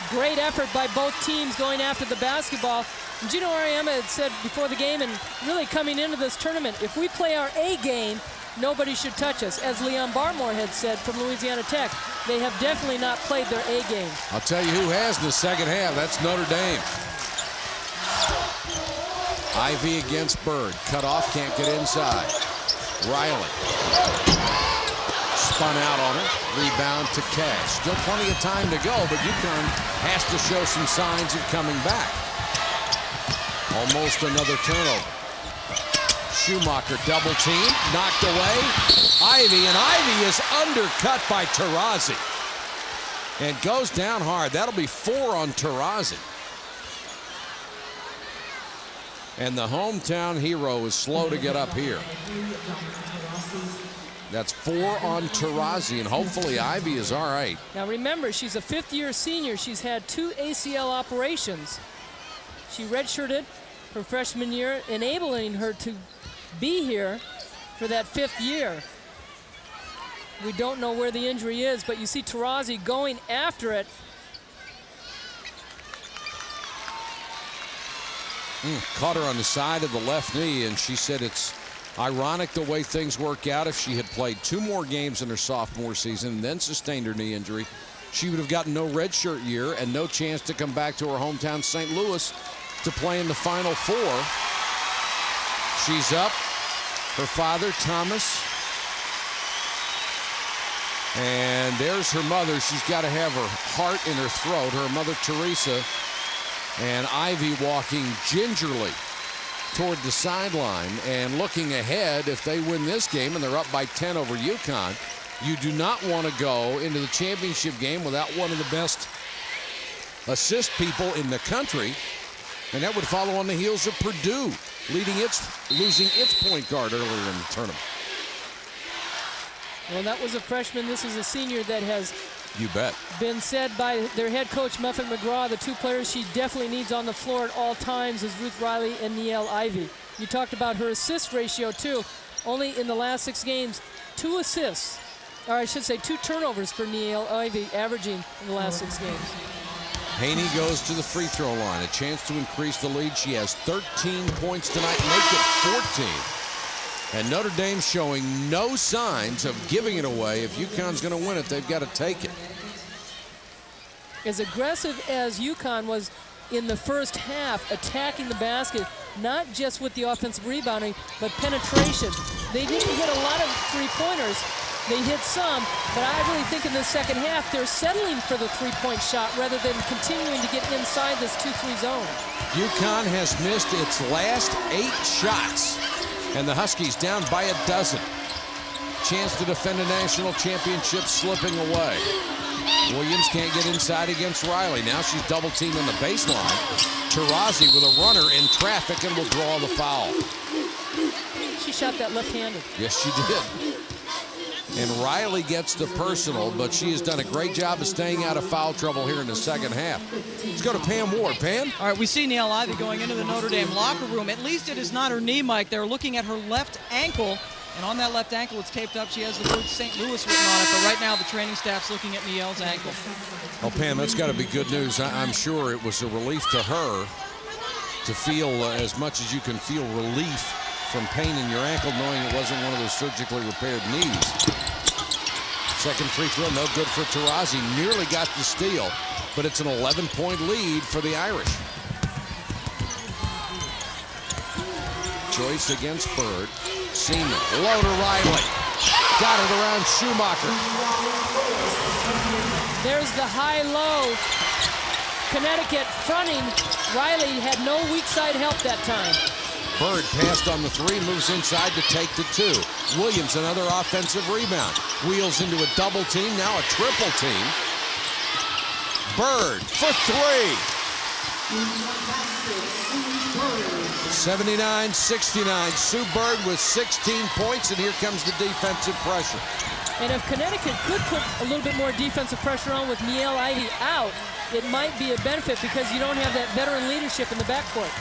Speaker 8: Great effort by both teams going after the basketball. And Gino Auriemma had said before the game, and really coming into this tournament, if we play our A game, nobody should touch us. As Leon Barmore had said from Louisiana Tech, they have definitely not played their A game.
Speaker 7: I'll tell you who has in the second half. That's Notre Dame. Ivy against Bird. Cut off, can't get inside. Riley. Spun out on her. Rebound to Cash. Still plenty of time to go, but UConn has to show some signs of coming back. Almost another turnover. Schumacher double team. Knocked away. Ivy, and Ivy is undercut by Taurasi. And goes down hard. That'll be 4 on Taurasi. And the hometown hero is slow to get up here. That's 4 on Taurasi, and hopefully Ivy is all right.
Speaker 8: Now remember, she's a 5th-year senior. She's had 2 ACL operations. She redshirted her freshman year, enabling her to be here for that 5th year. We don't know where the injury is, but you see Taurasi going after it.
Speaker 7: Caught her on the side of the left knee, and she said it's ironic the way things work out. If she had played 2 more games in her sophomore season and then sustained her knee injury, she would have gotten no redshirt year and no chance to come back to her hometown St. Louis to play in the Final Four. She's up. Her father, Thomas. And there's her mother. She's got to have her heart in her throat. Her mother, Teresa. And Ivy walking gingerly toward the sideline and looking ahead. If they win this game and they're up by 10 over UConn, you do not want to go into the championship game without one of the best assist people in the country. And that would follow on the heels of Purdue losing its point guard earlier in the tournament.
Speaker 8: Well, that was a freshman. This is a senior that has
Speaker 7: You bet.
Speaker 8: been said by their head coach, Muffet McGraw, the 2 players she definitely needs on the floor at all times is Ruth Riley and Niele Ivy. You talked about her assist ratio, too. Only in the last 6 games, 2 assists or I should say 2 turnovers for Niele Ivey, averaging in the last 6 games.
Speaker 7: Haney goes to the free throw line. A chance to increase the lead. She has 13 points tonight, make it 14. And Notre Dame showing no signs of giving it away. If UConn's going to win it, they've got to take it.
Speaker 8: As aggressive as UConn was in the first half, attacking the basket, not just with the offensive rebounding, but penetration. They didn't hit a lot of three-pointers. They hit some, but I really think in the second half, they're settling for the three-point shot rather than continuing to get inside this 2-3 zone.
Speaker 7: UConn has missed its last 8 shots, and the Huskies down by a dozen. Chance to defend a national championship slipping away. Williams can't get inside against Riley. Now she's double teamed on the baseline. Taurasi with a runner in traffic and will draw the foul.
Speaker 8: She shot that left-handed.
Speaker 7: Yes, she did. And Riley gets the personal, but she has done a great job of staying out of foul trouble here in the second half. Let's go to Pam Ward. Pam?
Speaker 10: All right, we see Niele Ivey going into the Notre Dame locker room. At least it is not her knee, Mike. They're looking at her left ankle. And on that left ankle, it's taped up. She has the word St. Louis written on it. But right now, the training staff's looking at Niele's ankle.
Speaker 7: Oh, Pam, that's got to be good news. I'm sure it was a relief to her to feel as much as you can feel relief from pain in your ankle, knowing it wasn't one of those surgically repaired knees. Second free throw, no good for Taurasi. Nearly got the steal, but it's an 11-point lead for the Irish. Joyce against Bird. Seaman, low to Riley. Got it around Schumacher.
Speaker 8: There's the high-low. Connecticut fronting. Riley had no weak side help that time.
Speaker 7: Bird passed on the 3, moves inside to take the 2. Williams, another offensive rebound. Wheels into a double team, now a triple team. Bird for 3. 79-69. Sue Bird with 16 points, and here comes the defensive pressure.
Speaker 8: And if Connecticut could put a little bit more defensive pressure on with Niele Ivey out, it might be a benefit because you don't have that veteran leadership in the backcourt.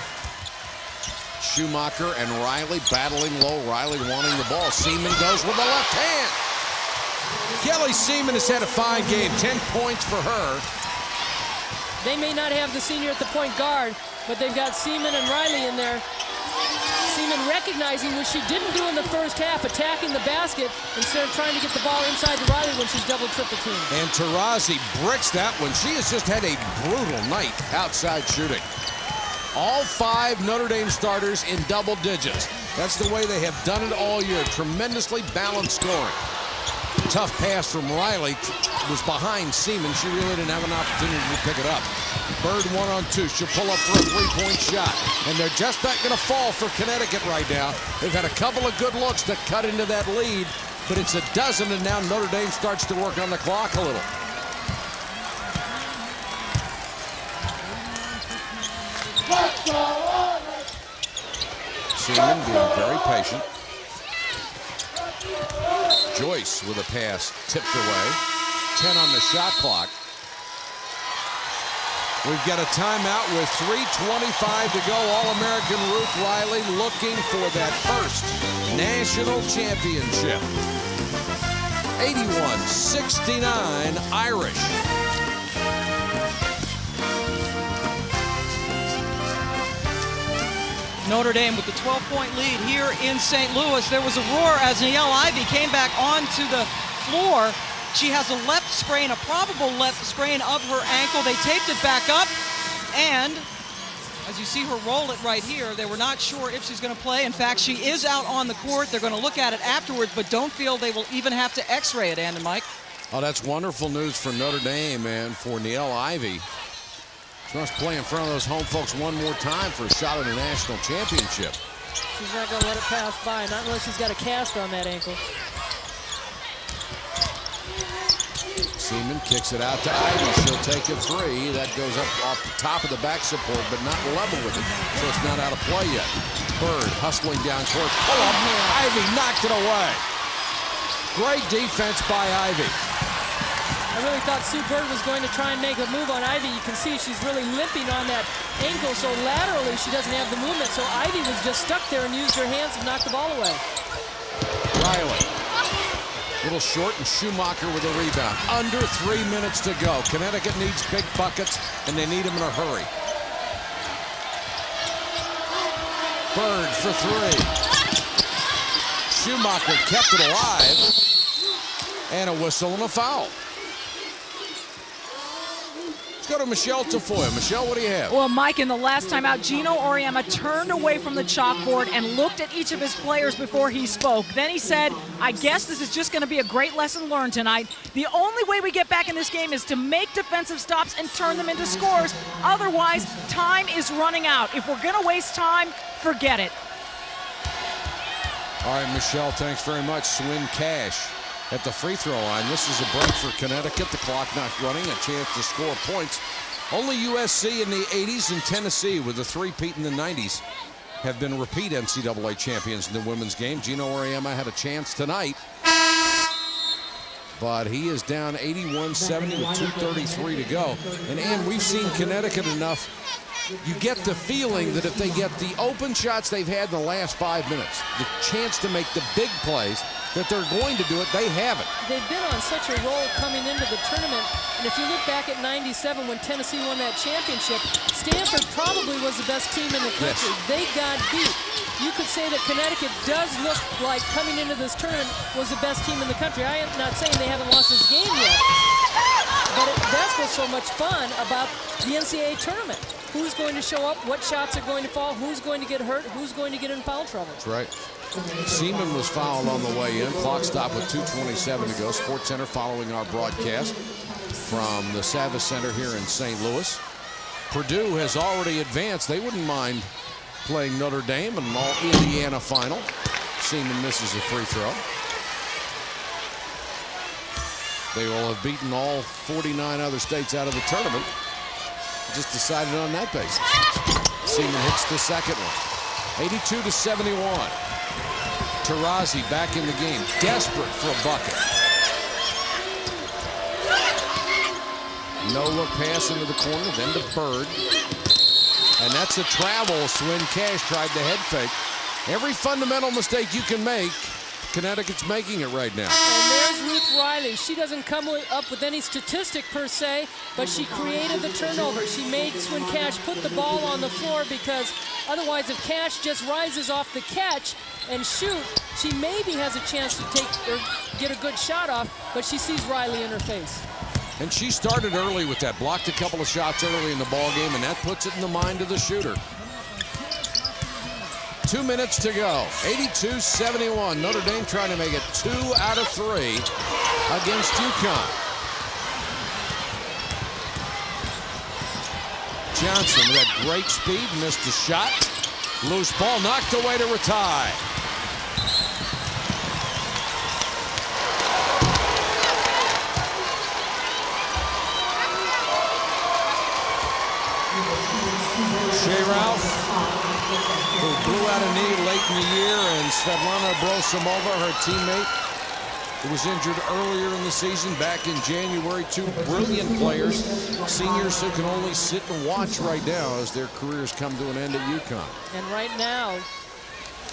Speaker 7: Schumacher and Riley battling low. Riley wanting the ball. Seaman goes with the left hand. Kelly Seaman has had a fine game. 10 points for her.
Speaker 8: They may not have the senior at the point guard, but they've got Seaman and Riley in there. Seaman recognizing what she didn't do in the first half, attacking the basket instead of trying to get the ball inside to Riley when she's double-triple team.
Speaker 7: And Taurasi bricks that one. She has just had a brutal night outside shooting. All 5 Notre Dame starters in double digits. That's the way they have done it all year. Tremendously balanced scoring. Tough pass from Riley. Was behind Seaman. She really didn't have an opportunity to pick it up. Bird 1-on-2. She'll pull up for a 3-point shot. And they're just not going to fall for Connecticut right now. They've had a couple of good looks to cut into that lead, but it's a dozen, and now Notre Dame starts to work on the clock a little. Seaman being very patient. Joyce with a pass tipped away. 10 on the shot clock. We've got a timeout with 3:25 to go. All-American Ruth Riley looking for that first national championship. 81-69 Irish.
Speaker 10: Notre Dame with the 12-point lead here in St. Louis. There was a roar as Niele Ivey came back onto the floor. She has a left sprain, a probable left sprain of her ankle. They taped it back up, and as you see her roll it right here, they were not sure if she's going to play. In fact, she is out on the court. They're going to look at it afterwards, but don't feel they will even have to x-ray it, Ann and Mike.
Speaker 7: Oh, that's wonderful news for Notre Dame and for Niele Ivey. She must play in front of those home folks one more time for a shot at a national championship.
Speaker 8: She's not going to let it pass by, not unless she's got a cast on that ankle.
Speaker 7: Seaman kicks it out to Ivey. She'll take a 3. That goes up off the top of the back support, but not level with it, so it's not out of play yet. Bird hustling down court. Pull up. Ivey knocked it away. Great defense by Ivey.
Speaker 8: I really thought Sue Bird was going to try and make a move on Ivey. You can see she's really limping on that ankle, so laterally she doesn't have the movement. So Ivey was just stuck there and used her hands to knock the ball away.
Speaker 7: Riley. Little short, and Schumacher with a rebound. Under 3 minutes to go. Connecticut needs big buckets, and they need them in a hurry. Bird for three. Schumacher kept it alive. And a whistle and a foul. Let's go to Michelle Tafoya. Michelle, what do you have?
Speaker 9: Well, Mike, in the last time out, Gino Auriemma turned away from the chalkboard and looked at each of his players before he spoke. Then he said, I guess this is just going to be a great lesson learned tonight. The only way we get back in this game is to make defensive stops and turn them into scores. Otherwise, time is running out. If we're going to waste time, forget it.
Speaker 7: All right, Michelle, thanks very much. Swin Cash at the free throw line. This is a break for Connecticut. The clock not running, a chance to score points. Only USC in the 80s and Tennessee with a three-peat in the 90s have been repeat NCAA champions in the women's game. Gino Auriemma had a chance tonight, but he is down 81-70 with 2:33 to go. And Ann, we've seen Connecticut enough. You get the feeling that if they get the open shots they've had in the last 5 minutes, the chance to make the big plays, that they're going to do it. They haven't.
Speaker 8: They've been on such a roll coming into the tournament. And if you look back at '97 when Tennessee won that championship, Stanford probably was the best team in the country.
Speaker 7: Yes.
Speaker 8: They got beat. You could say that Connecticut does look like coming into this tournament was the best team in the country. I am not saying they haven't lost this game yet, but that's what's so much fun about the NCAA tournament. Who's going to show up? What shots are going to fall? Who's going to get hurt? Who's going to get in foul trouble?
Speaker 7: That's right. Seaman was fouled on the way in. Clock stopped with 2:27 to go. Sports Center following our broadcast from the Savas Center here in St. Louis. Purdue has already advanced. They wouldn't mind playing Notre Dame in an all-Indiana final. Seaman misses a free throw. They will have beaten all 49 other states out of the tournament. Just decided on that basis. Seaman hits the second one. 82-71. Taurasi back in the game, desperate for a bucket. No look pass into the corner, then to Bird. And that's a travel. Swin Cash tried the head fake. Every fundamental mistake you can make, Connecticut's making it right now.
Speaker 8: And there's Ruth Riley. She doesn't come up with any statistic per se, but she created the turnover. She made Swin Cash put the ball on the floor because otherwise if Cash just rises off the catch and shoot, she maybe has a chance to take or get a good shot off, but she sees Riley in her face.
Speaker 7: And she started early with that, blocked a couple of shots early in the ball game, and that puts it in the mind of the shooter. 2 minutes to go. 82-71. Notre Dame trying to make it 2 out of 3 against UConn. Johnson with that great speed, missed a shot. Loose ball knocked away to Ratai. Shea Ralph, who blew out a knee late in the year, and Svetlana Abrosimova, her teammate, who was injured earlier in the season back in January. Two brilliant players, seniors who can only sit and watch right now as their careers come to an end at UConn.
Speaker 8: And right now,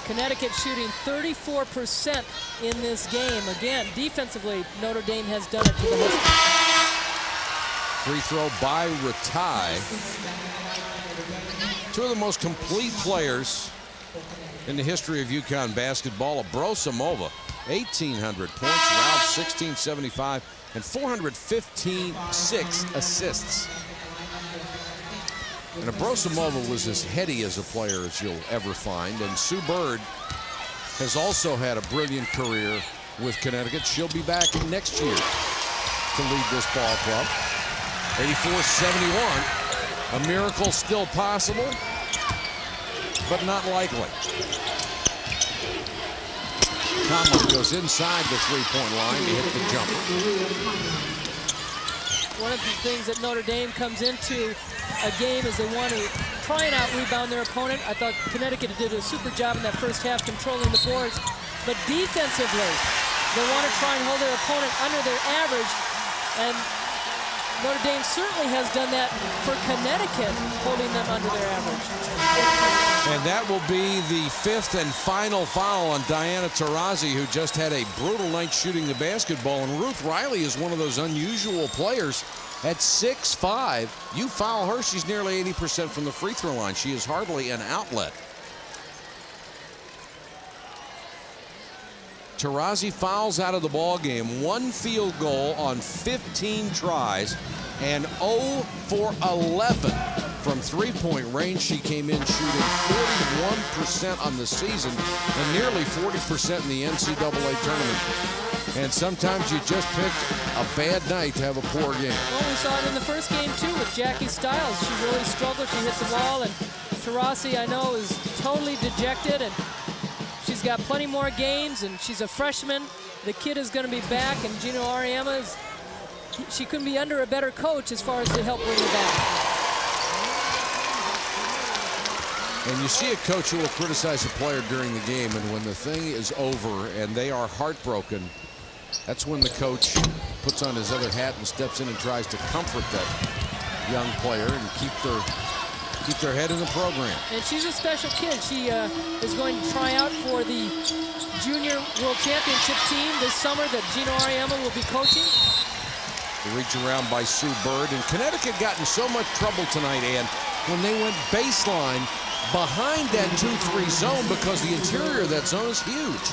Speaker 8: Connecticut shooting 34% in this game. Again, defensively, Notre Dame has done it to the host.
Speaker 7: Free throw by Ratai. Two of the most complete players in the history of UConn basketball. Abrosimova, 1,800 points. Ralph, 1,675 and 415 assists. And Abrosimova was as heady as a player as you'll ever find. And Sue Bird has also had a brilliant career with Connecticut. She'll be back next year to lead this ball club. 84-71. A miracle still possible, but not likely. Conlon goes inside the three-point line to hit the jumper.
Speaker 8: One of the things that Notre Dame comes into a game is they want to try and out-rebound their opponent. I thought Connecticut did a super job in that first half controlling the boards. But defensively, they want to try and hold their opponent under their average. And Notre Dame certainly has done that for Connecticut, holding them under their average.
Speaker 7: And that will be the 5th and final foul on Diana Taurasi, who just had a brutal night shooting the basketball. And Ruth Riley is one of those unusual players. At 6'5", you foul her, she's nearly 80% from the free throw line. She is hardly an outlet. Taurasi fouls out of the ball game. 1 field goal on 15 tries and 0 for 11 from three-point range. She came in shooting 41% on the season and nearly 40% in the NCAA tournament. And sometimes you just picked a bad night to have a poor game.
Speaker 8: Well, we saw it in the first game, too, with Jackie Stiles. She really struggled. She hit the wall, and Taurasi, I know, is totally dejected, and she's got plenty more games, and she's a freshman. The kid is going to be back, and Gino Auriemma, she couldn't be under a better coach as far as to help bring her back.
Speaker 7: And you see a coach who will criticize a player during the game, and when the thing is over and they are heartbroken, that's when the coach puts on his other hat and steps in and tries to comfort that young player and keep their head in the program. And
Speaker 8: she's a special kid. She is going to try out for the Junior World Championship team this summer that Gino Auriemma will be coaching.
Speaker 7: The reach around by Sue Bird. And Connecticut got in so much trouble tonight, Ann, when they went baseline behind that 2-3 zone because the interior of that zone is huge.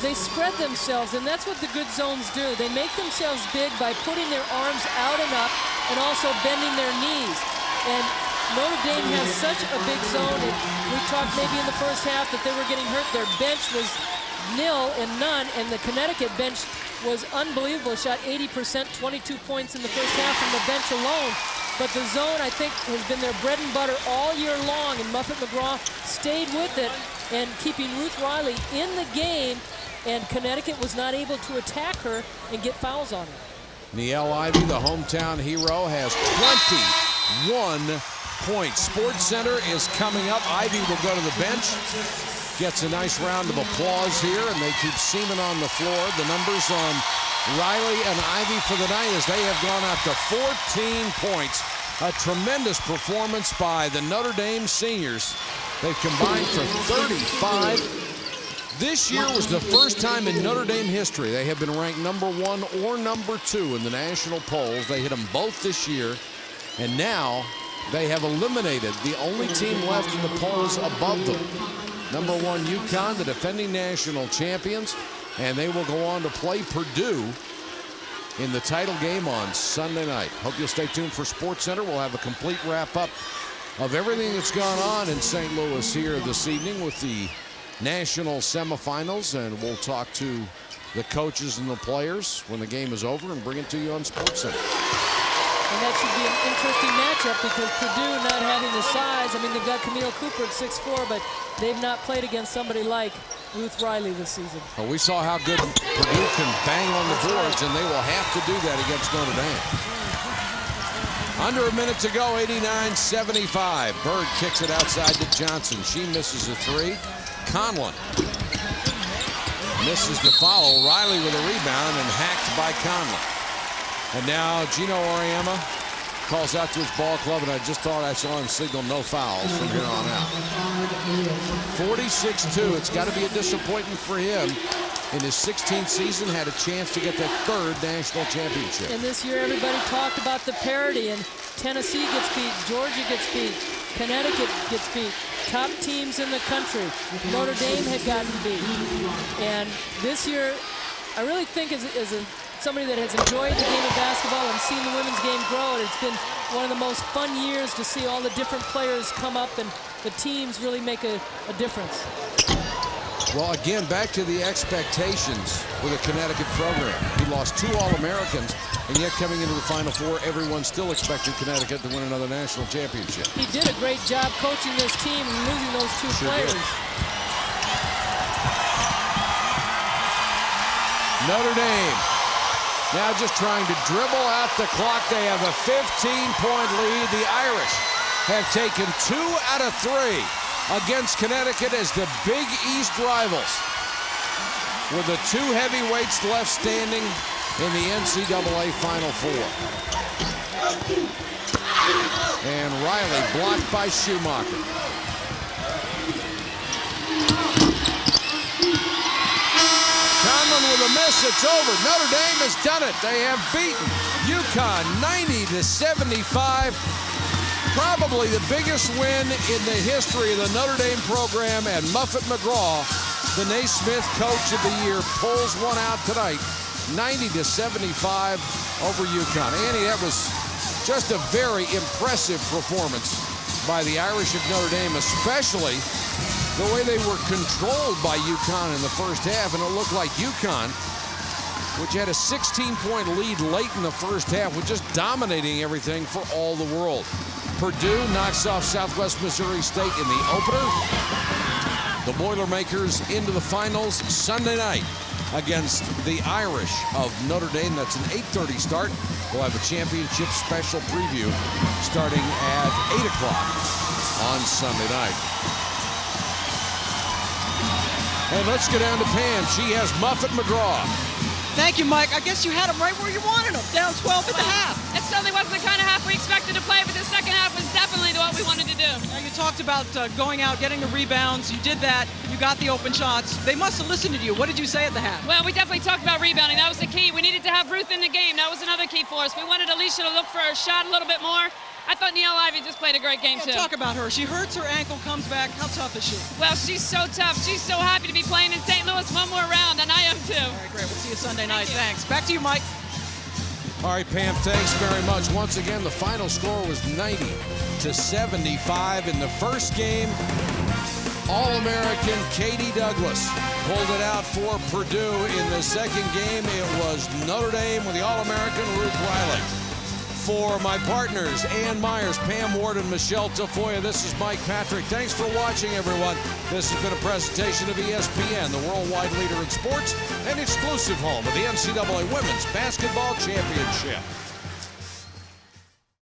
Speaker 8: They spread themselves, and that's what the good zones do. They make themselves big by putting their arms out and up and also bending their knees. And Notre Dame has such a big zone, and we talked maybe in the first half that they were getting hurt. Their bench was nil and none, and the Connecticut bench was unbelievable. Shot 80%, 22 points in the first half from the bench alone. But the zone, I think, has been their bread and butter all year long, and Muffet McGraw stayed with it and keeping Ruth Riley in the game, and Connecticut was not able to attack her and get fouls on her.
Speaker 7: Niele Ivey, the hometown hero, has 21 points. Sports Center is coming up. Ivey will go to the bench. Gets a nice round of applause here, and they keep Seaman on the floor. The numbers on Riley and Ivey for the night as they have gone up to 14 points. A tremendous performance by the Notre Dame seniors. They've combined for 35. This year was the first time in Notre Dame history they have been ranked #1 or #2 in the national polls. They hit them both this year, and now they have eliminated the only team left in the polls above them. #1 UConn, the defending national champions, and they will go on to play Purdue in the title game on Sunday night. Hope you'll stay tuned for Sports Center. We'll have a complete wrap-up of everything that's gone on in St. Louis here this evening with the national semifinals, and we'll talk to the coaches and the players when the game is over and bring it to you on Sports Center.
Speaker 8: And that should be an interesting matchup because Purdue not having the size. I mean, they've got Camille Cooper at 6'4", but they've not played against somebody like Ruth Riley this season.
Speaker 7: Well, we saw how good Purdue can bang on the boards, and they will have to do that against Notre Dame. Under a minute to go, 89-75. Bird kicks it outside to Johnson. She misses a three. Conlon misses the follow. Riley with a rebound and hacked by Conlon. And now Gino Auriemma calls out to his ball club, and I just thought I saw him signal no fouls from here on out. 46-2. It's got to be a disappointment for him. In his 16th season, had a chance to get that 3rd national championship.
Speaker 8: And this year, everybody talked about the parity, and Tennessee gets beat, Georgia gets beat, Connecticut gets beat. Top teams in the country. Notre Dame had gotten beat. And this year, I really think as somebody that has enjoyed the game of basketball and seen the women's game grow, it's been one of the most fun years to see all the different players come up and the teams really make a difference.
Speaker 7: Well, again, back to the expectations with the Connecticut program. He lost 2 All-Americans, and yet coming into the Final Four, everyone still expected Connecticut to win another national championship.
Speaker 8: He did a great job coaching this team and losing those 2 players.
Speaker 7: Did. Notre Dame now just trying to dribble out the clock. They have a 15-point lead. The Irish have taken 2 out of 3 against Connecticut as the Big East rivals, with the 2 heavyweights left standing in the NCAA Final Four. And Riley blocked by Schumacher. It's over. Notre Dame has done it. They have beaten UConn 90-75. Probably the biggest win in the history of the Notre Dame program, and Muffet McGraw, the Naismith Coach of the Year, pulls one out tonight, 90-75 over UConn. Annie, that was just a very impressive performance by the Irish of Notre Dame, especially the way they were controlled by UConn in the first half, and it looked like UConn, which had a 16-point lead late in the first half, was just dominating everything for all the world. Purdue knocks off Southwest Missouri State in the opener. The Boilermakers into the finals Sunday night against the Irish of Notre Dame. That's an 8:30 start. We'll have a championship special preview starting at 8 o'clock on Sunday night. And let's go down to Pam. She has Muffet McGraw.
Speaker 10: Thank you, Mike. I guess you had them right where you wanted them, down 12 at the half.
Speaker 12: It certainly wasn't the kind of half we expected to play, but the second half was definitely what we wanted to do.
Speaker 10: Now, you talked about going out, getting the rebounds. You did that. You got the open shots. They must have listened to you. What did you say at the half?
Speaker 12: Well, we definitely talked about rebounding. That was the key. We needed to have Ruth in the game. That was another key for us. We wanted Alicia to look for her shot a little bit more. I thought Neil Ivey just played a great game, too.
Speaker 10: Talk about her. She hurts her ankle, comes back. How tough is she?
Speaker 12: Well, she's so tough. She's so happy to be playing in St. Louis one more round, and I am, too.
Speaker 10: All right, great. We'll see you Sunday night. Thanks. Back to you, Mike.
Speaker 7: All right, Pam, thanks very much. Once again, the final score was 90-75 in the first game. All-American Katie Douglas pulled it out for Purdue. In the second game, it was Notre Dame with the All-American Ruth Riley. For my partners, Ann Myers, Pam Ward, and Michelle Tafoya, this is Mike Patrick. Thanks for watching, everyone. This has been a presentation of ESPN, the worldwide leader in sports and exclusive home of the NCAA Women's Basketball Championship.